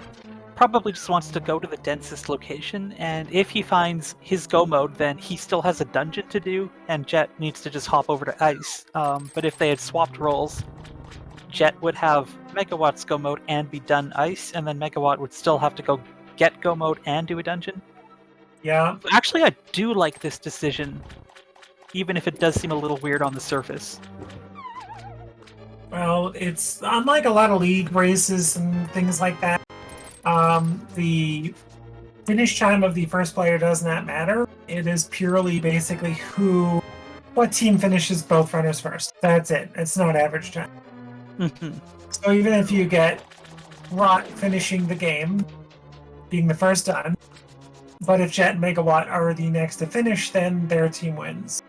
probably just wants to go to the densest location, and if he finds his go mode, then he still has a dungeon to do, and Jet needs to just hop over to ice. But if they had swapped roles, Jet would have Megawatt's go mode and be done ice, and then Megawatt would still have to go get go mode and do a dungeon. Yeah. Actually, I do like this decision, even if it does seem a little weird on the surface. Well, it's unlike a lot of league races and things like that. The finish time of the first player does not matter. It is purely basically what team finishes both runners first. That's it. It's not average time. So even if you get Rot finishing the game, being the first done, but if Jet and Megawatt are the next to finish, then their team wins.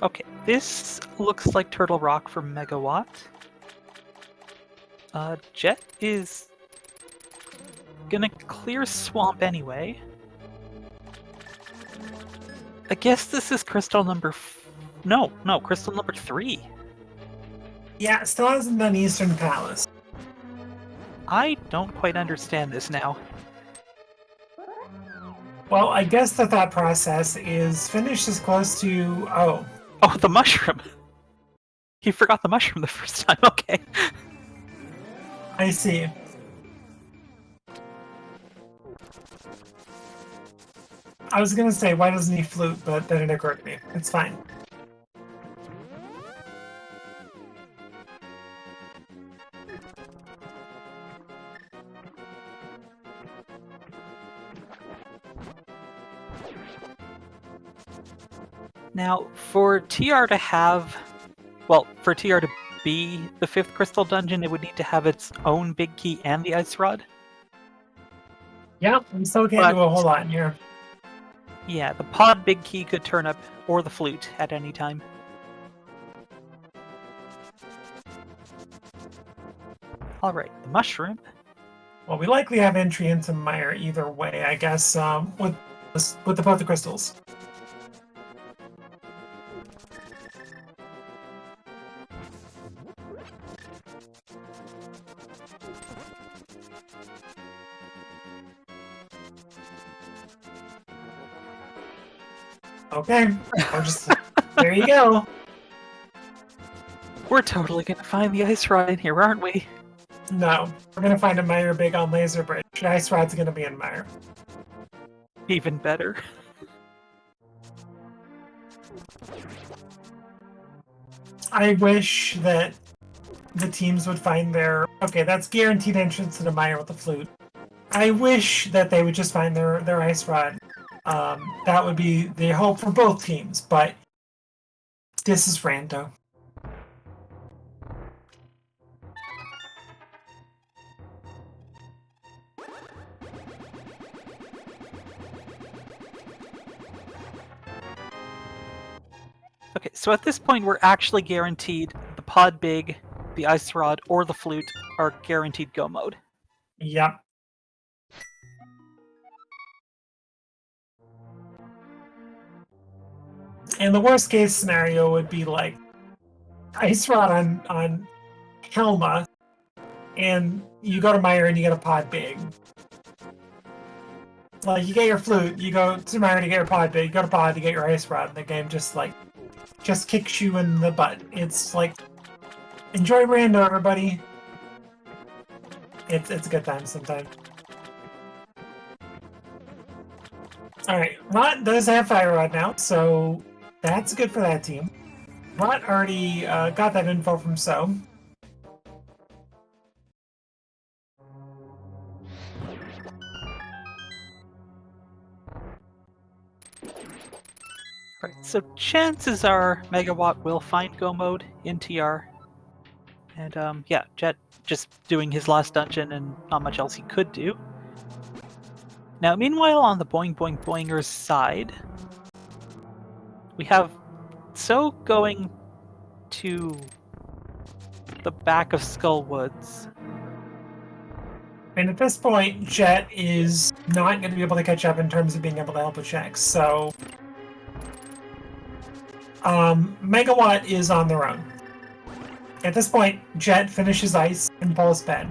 Okay, this looks like Turtle Rock for Megawatt. Jet is gonna clear Swamp anyway. I guess this is crystal number no, crystal number 3. Yeah, it still hasn't done Eastern Palace. I don't quite understand this now. Well, I guess the thought process is finish as close to... Oh, Oh, the mushroom! He forgot the mushroom the first time, okay. I see. I was gonna say, why doesn't he flute, but then it occurred to me. It's fine. Now, for TR to have... Well, for TR to be the 5th crystal dungeon, it would need to have its own big key and the ice rod. Yeah, we still can't do a whole lot in here. Yeah, the pod big key could turn up, or the flute, at any time. Alright, the mushroom. Well, we likely have entry into Mire either way, I guess, with the both the crystals. Okay, I'll just there you go. We're totally gonna find the ice rod in here, aren't we? No, we're gonna find a Mire big on Laser Bridge. Ice Rod's gonna be in Mire. Even better. I wish that the teams would find their... Okay, that's guaranteed entrance to the Mire with the flute. I wish that they would just find their ice rod. That would be the hope for both teams, but this is rando. Okay, so at this point we're actually guaranteed the pod big, the ice rod, or the flute are guaranteed go mode. Yep. And the worst case scenario would be like ice rod on Helma, and you go to Mire and you get a pod big. Like you get your flute, you go to Mire to get your pod big, you go to pod to get your ice rod, and the game just kicks you in the butt. It's like, enjoy rando, everybody. It's a good time sometimes. Alright, Rot does have Fire Rod now, so that's good for that team. Rot already got that info from So. Right, so chances are Megawatt will find go mode in TR. And yeah, Jet just doing his last dungeon and not much else he could do. Now, meanwhile, on the Boing Boing Boingers side, we have So going to the back of Skull Woods. And at this point, Jet is not going to be able to catch up in terms of being able to help with checks, so... Megawatt is on their own. At this point, Jet finishes ice and pulls bed.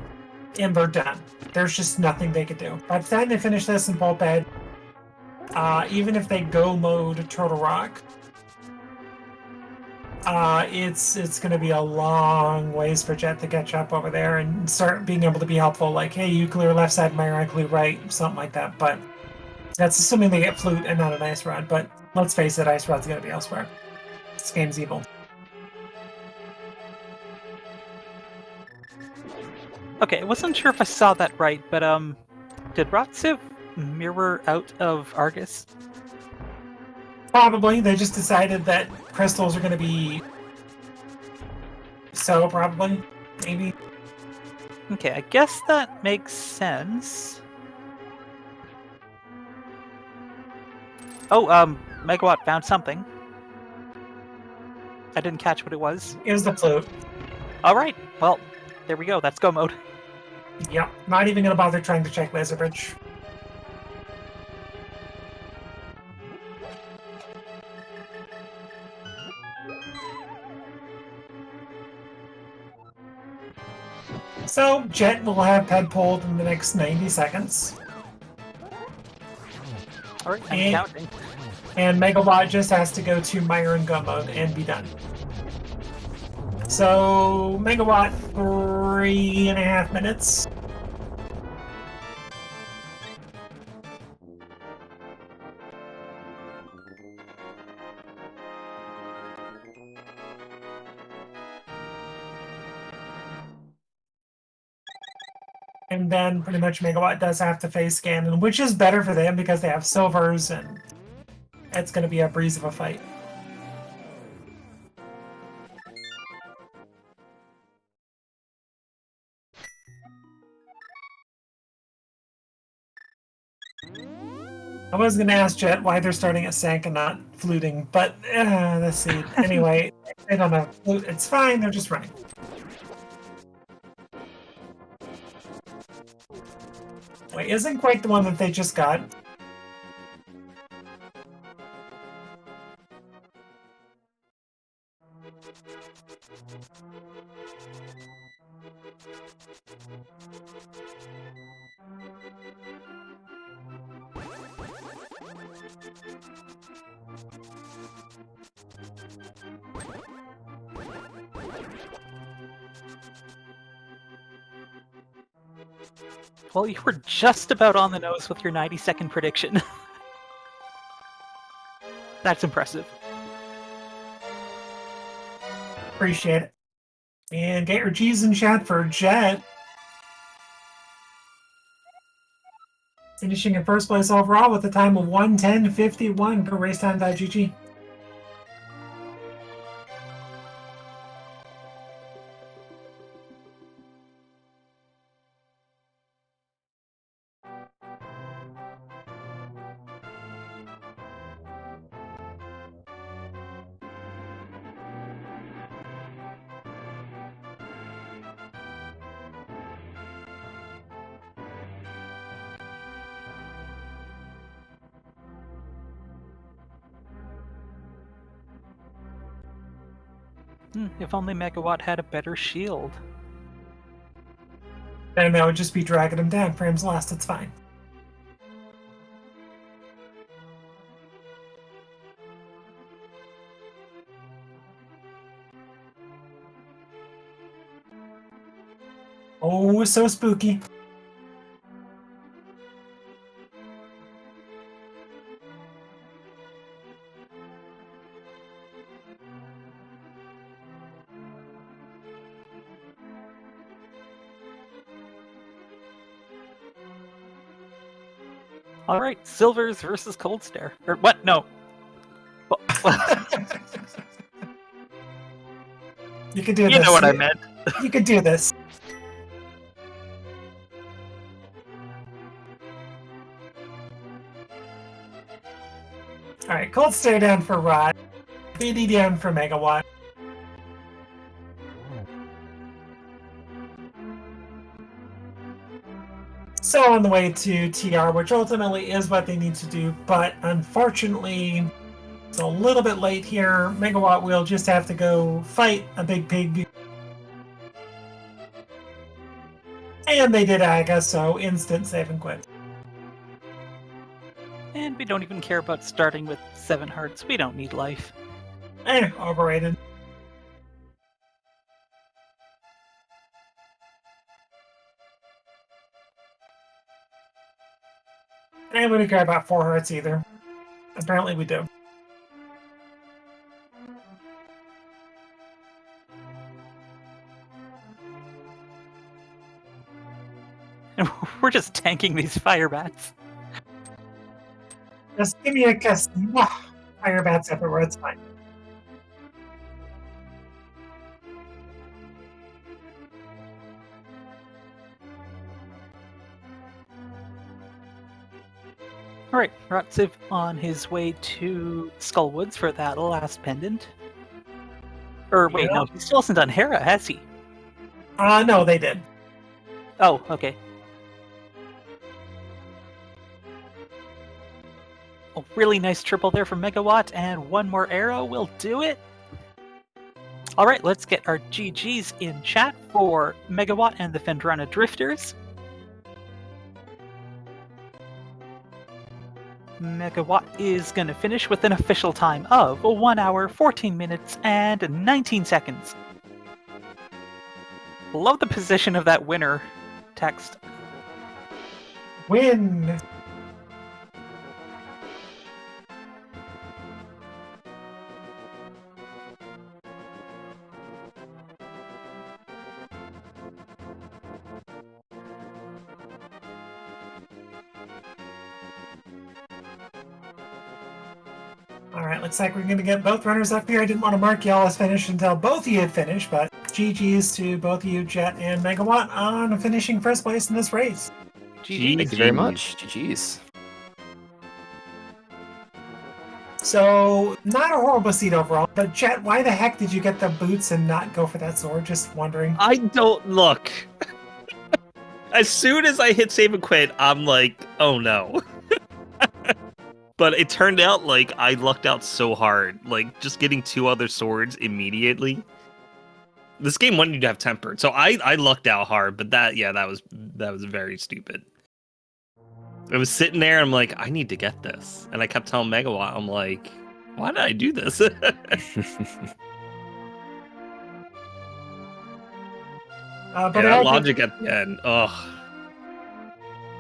And they're done. There's just nothing they could do. By the time they finish this and pull bed, even if they go mode Turtle Rock, it's going to be a long ways for Jet to catch up over there and start being able to be helpful. Like, hey, you clear left side, Mire, I clear right, something like that. But that's assuming they get flute and not an ice rod. But let's face it, ice rod's going to be elsewhere. This game's evil. Okay, I wasn't sure if I saw that right, but did Rotsiv mirror out of Argus? Probably. They just decided that crystals are going to be... So, probably. Maybe. Okay, I guess that makes sense. Oh, Megawatt found something. I didn't catch what it was. It was the flute. Alright, well, there we go, that's go mode. Yep. Not even going to bother trying to check Laser Bridge. So, Jet will have ped pulled in the next 90 seconds. Alright, I'm And- counting. And Megawatt just has to go to Meyer and Go mode and be done. So Megawatt 3.5 minutes. And then pretty much Megawatt does have to face Ganon, which is better for them because they have silvers and it's going to be a breeze of a fight. I was going to ask Jet why they're starting at Sank and not fluting, but let's see. Anyway, they don't have flute. It's fine. They're just running. Wait, isn't quite the one that they just got? Well, you were just about on the nose with your 90-second prediction. That's impressive. Appreciate it. And get your G's in chat for Jet. Finishing in first place overall with a time of 1:10.51 per racetime.gg. If only Megawatt had a better shield. And that would just be dragging him down. Frames lost, it's fine. Oh, so spooky. All right, Silvers versus Cold Stare. Or what? No. You can do this. You know what I meant. You can do this. Alright, Cold Stare down for Rod. BD down for Megawatt. So on the way to TR, which ultimately is what they need to do, but unfortunately, it's a little bit late here. Megawatt will just have to go fight a big pig. And they did, I guess so. Instant save and quit. And we don't even care about starting with 7 hearts. We don't need life. Overrated. And we don't care about 4 hearts either. Apparently we do. And we're just tanking these fire bats. Just give me a kiss. Fire bats everywhere, it's fine. Alright, Ratziv on his way to Skullwoods for that last pendant. Or wait, Yeah. no, he still hasn't done Hera, has he? No, they did. Oh, okay. A really nice triple there from Megawatt, and one more arrow will do it. Alright, let's get our GGs in chat for Megawatt and the Phendrana Drifters. Megawatt is going to finish with an official time of 1 hour, 14 minutes, and 19 seconds. Love the position of that winner text. Win! Alright, looks like we're going to get both runners up here. I didn't want to mark y'all as finished until both of you had finished, but GG's to both of you, Jet and Megawatt, on finishing first place in this race. GG. Thank you very much. GG's. So, not a horrible seed overall, but Jet, why the heck did you get the boots and not go for that sword? Just wondering. I don't look. As soon as I hit save and quit, I'm like, oh no. But it turned out like I lucked out so hard, like just getting 2 other swords immediately. This game wanted you to have tempered, so I lucked out hard. But that was very stupid. I was sitting there, I'm like, I need to get this, and I kept telling Megawatt, I'm like, why did I do this? But that logic at the end, ugh.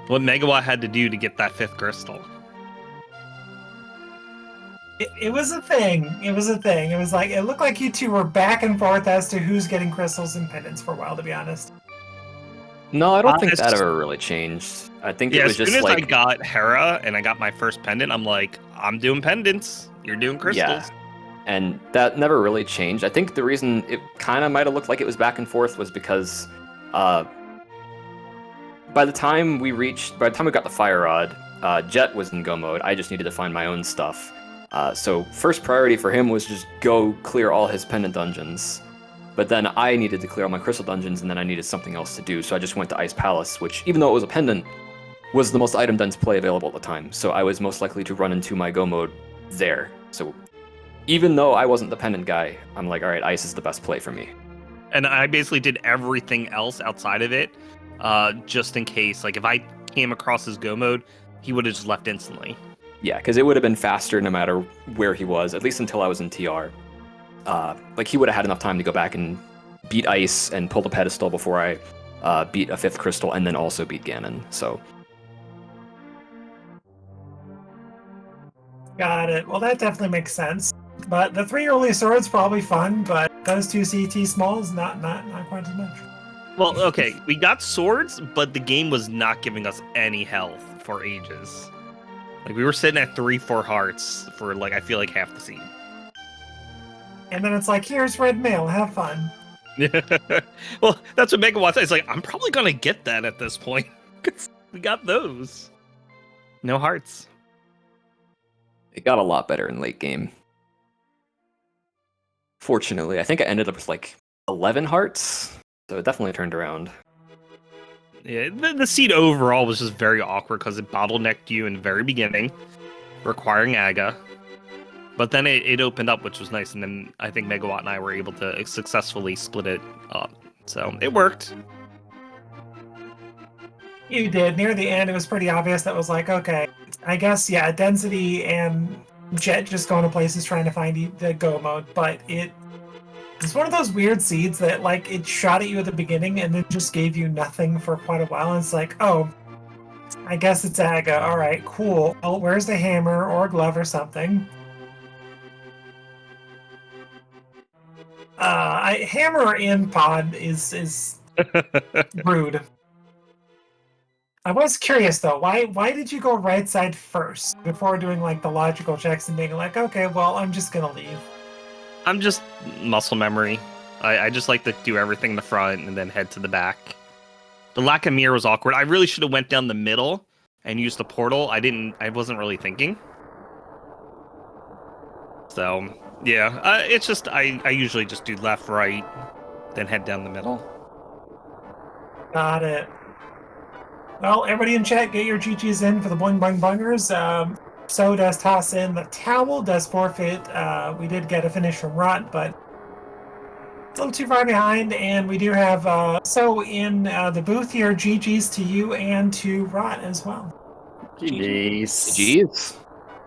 What Megawatt had to do to get that 5th crystal. It was a thing. It was a thing. It was like, it looked like you two were back and forth as to who's getting crystals and pendants for a while, to be honest. No, I don't think it's that just- ever really changed. I think Yeah, it was as soon just as like I got Hera and I got my first pendant, I'm like, I'm doing pendants. You're doing crystals. Yeah. And that never really changed. I think the reason it kind of might have looked like it was back and forth was because by the time we got the fire rod, Jet was in go mode. I just needed to find my own stuff. So first priority for him was just go clear all his pendant dungeons. But then I needed to clear all my crystal dungeons, and then I needed something else to do. So I just went to Ice Palace, which, even though it was a pendant, was the most item dense play available at the time. So I was most likely to run into my go mode there. So even though I wasn't the pendant guy, I'm like, all right, Ice is the best play for me. And I basically did everything else outside of it, just in case. Like, if I came across his go mode, he would have just left instantly. Yeah, because it would have been faster no matter where he was, at least until I was in TR. Like, he would have had enough time to go back and beat Ice and pull the pedestal before I beat a 5th crystal and then also beat Ganon, so... Got it. Well, that definitely makes sense. But the 3 early swords probably fun, but those 2 CT smalls, not quite as much. Well, okay, we got swords, but the game was not giving us any health for ages. Like, we were sitting at 3-4 hearts for, like, I feel like half the scene. And then it's like, here's red mail, have fun. Well, that's what Megawatt said. It's like, I'm probably gonna get that at this point. 'Cause we got those. No hearts. It got a lot better in late game. Fortunately, I think I ended up with like 11 hearts, so it definitely turned around. Yeah, the seed overall was just very awkward because it bottlenecked you in the very beginning, requiring Aga. But then it opened up, which was nice, and then I think Megawatt and I were able to successfully split it up. So it worked. You did. Near the end, it was pretty obvious that was like, okay, I guess, yeah, Density and Jet just going to places trying to find the go mode, but it's one of those weird seeds that, like, it shot at you at the beginning and then just gave you nothing for quite a while, and it's like, oh, I guess it's Aga. All right, cool. Oh, where's the hammer or glove or something? Hammer in pod is rude. I was curious though, why did you go right side first before doing like the logical checks and being like, okay, well, I'm just gonna leave. I'm just muscle memory. I just like to do everything in the front and then head to the back. The lack of mirror was awkward. I really should have went down the middle and used the portal. I wasn't really thinking. So yeah, it's just I usually just do left, right, then head down the middle. Got it. Well, everybody in chat, get your GGs in for the Boing Boing Bungers. So does toss in the towel, does forfeit. We did get a finish from Rot, but it's a little too far behind, and we do have So in the booth here, GGs to you and to Rot as well. GG's.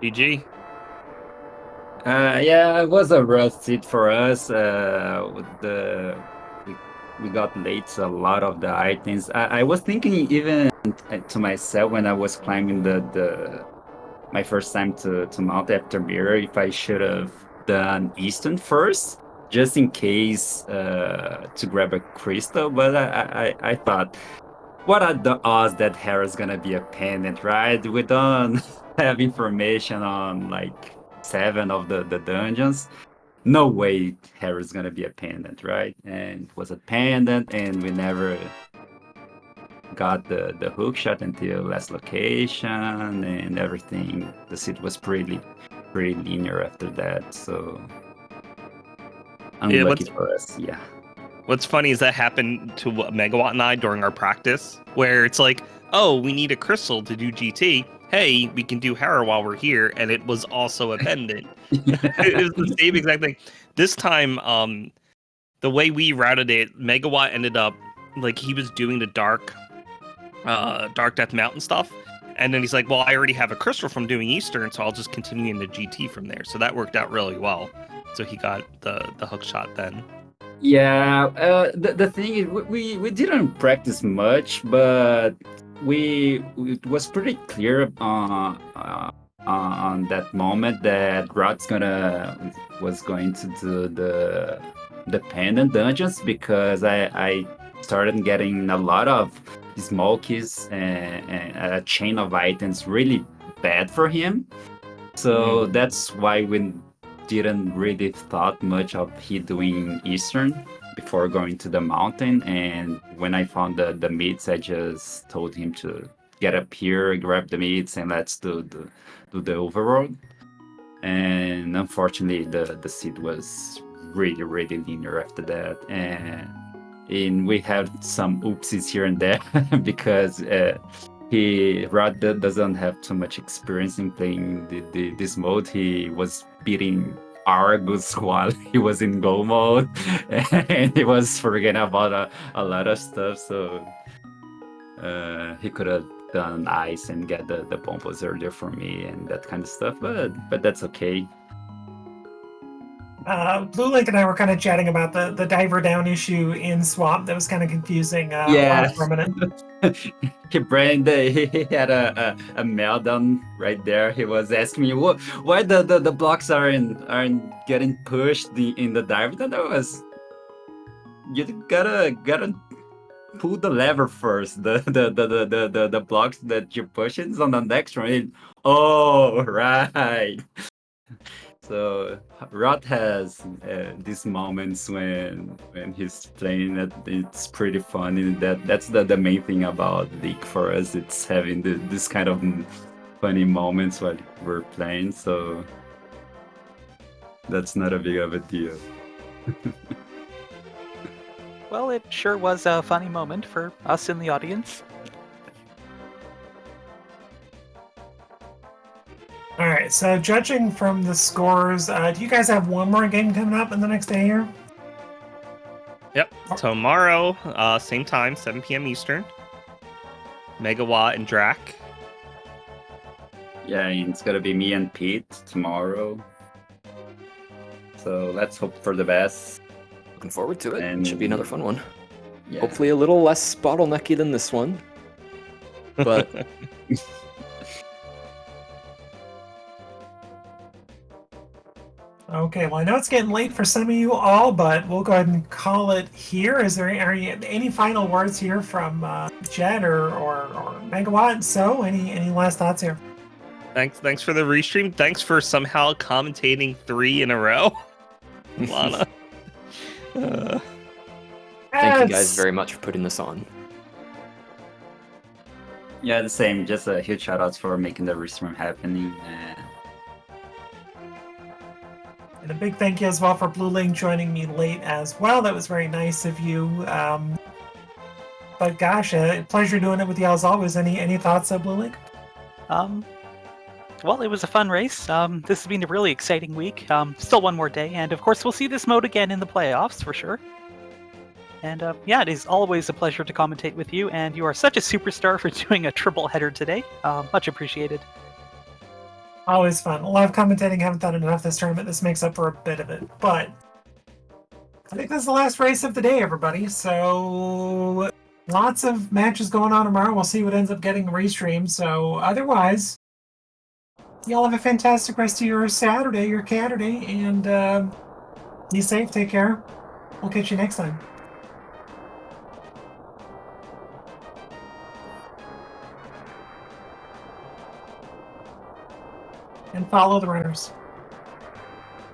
GG. Yeah, it was a rough seat for us. With the we got late a lot of the items. I was thinking even to myself when I was climbing the my first time to mount after mirror if I should have done Eastern first, just in case to grab a crystal. But I thought, what are the odds that Hera's gonna be a pendant, right? We don't have information on like 7 of the dungeons. No way Hera's gonna be a pendant, right? And it was a pendant, and we never got the hook shot until last location and everything. The seat was pretty linear after that, so Yeah, unlucky for us. Yeah. What's funny is that happened to Megawatt and I during our practice, where it's like, oh, we need a crystal to do GT. Hey, we can do Hera while we're here, and it was also a pendant. It was the same exact thing. This time, the way we routed it, Megawatt ended up like he was doing the Dark Death Mountain stuff, and then he's like, well, I already have a crystal from doing Eastern, so I'll just continue in the GT from there. So that worked out really well. So he got the hook shot then. Yeah, the thing is, we didn't practice much, but it was pretty clear on that moment that Rod's was going to do the pendant dungeons, because I started getting a lot of smokies and a chain of items really bad for him. So that's why we didn't really thought much of he doing Eastern before going to the mountain. And when I found the meats, I just told him to get up here, grab the meats, and let's do the overworld. And unfortunately, the seed was really linear after that, and we had some oopsies here and there because Rod doesn't have too much experience in playing this mode. He was beating Argus while he was in go mode, and he was forgetting about a lot of stuff. So he could have done ice and get the bombos earlier for me and that kind of stuff. But that's okay. Blue Link and I were kind of chatting about the diver down issue in Swamp. That was kind of confusing. Yeah. For a minute. he had a meltdown right there. He was asking me why the blocks aren't getting pushed in the dive. That was, you gotta pull the lever first. The blocks that you're pushing is on the next one. Oh, right. So Rod has these moments when he's playing that it's pretty funny. That's the main thing about League for us. It's having this kind of funny moments while we're playing. So that's not a big of a deal. Well, it sure was a funny moment for us in the audience. All right, so judging from the scores, do you guys have one more game coming up in the next day here? Yep. Tomorrow, same time, 7 p.m. Eastern. Megawatt and Drac. Yeah, and it's gonna be me and Pete tomorrow. So let's hope for the best. Looking forward to it. And Should be another fun one. Yeah. Hopefully a little less bottlenecky than this one. But Okay, well, I know it's getting late for some of you all, but we'll go ahead and call it here. Is there any final words here from Jed or Megawatt? So, any last thoughts here? Thanks for the restream. Thanks for somehow commentating 3 in a row, Lana. thank you guys very much for putting this on. Yeah, the same. Just a huge shout outs for making the restream happening. And a big thank you as well for Blue Link joining me late as well. That was very nice of you. But gosh, a pleasure doing it with you as always. Any thoughts, Blue Link? Well, it was a fun race. This has been a really exciting week. Still one more day, and of course we'll see this mode again in the playoffs for sure. And yeah, it is always a pleasure to commentate with you, and you are such a superstar for doing a triple header today. Much appreciated. Always fun. Live commentating, haven't done enough this tournament. This makes up for a bit of it. But I think this is the last race of the day, everybody. So lots of matches going on tomorrow. We'll see what ends up getting restreamed. So otherwise, y'all have a fantastic rest of your Saturday, your Catterday, and be safe, take care. We'll catch you next time. And follow the runners.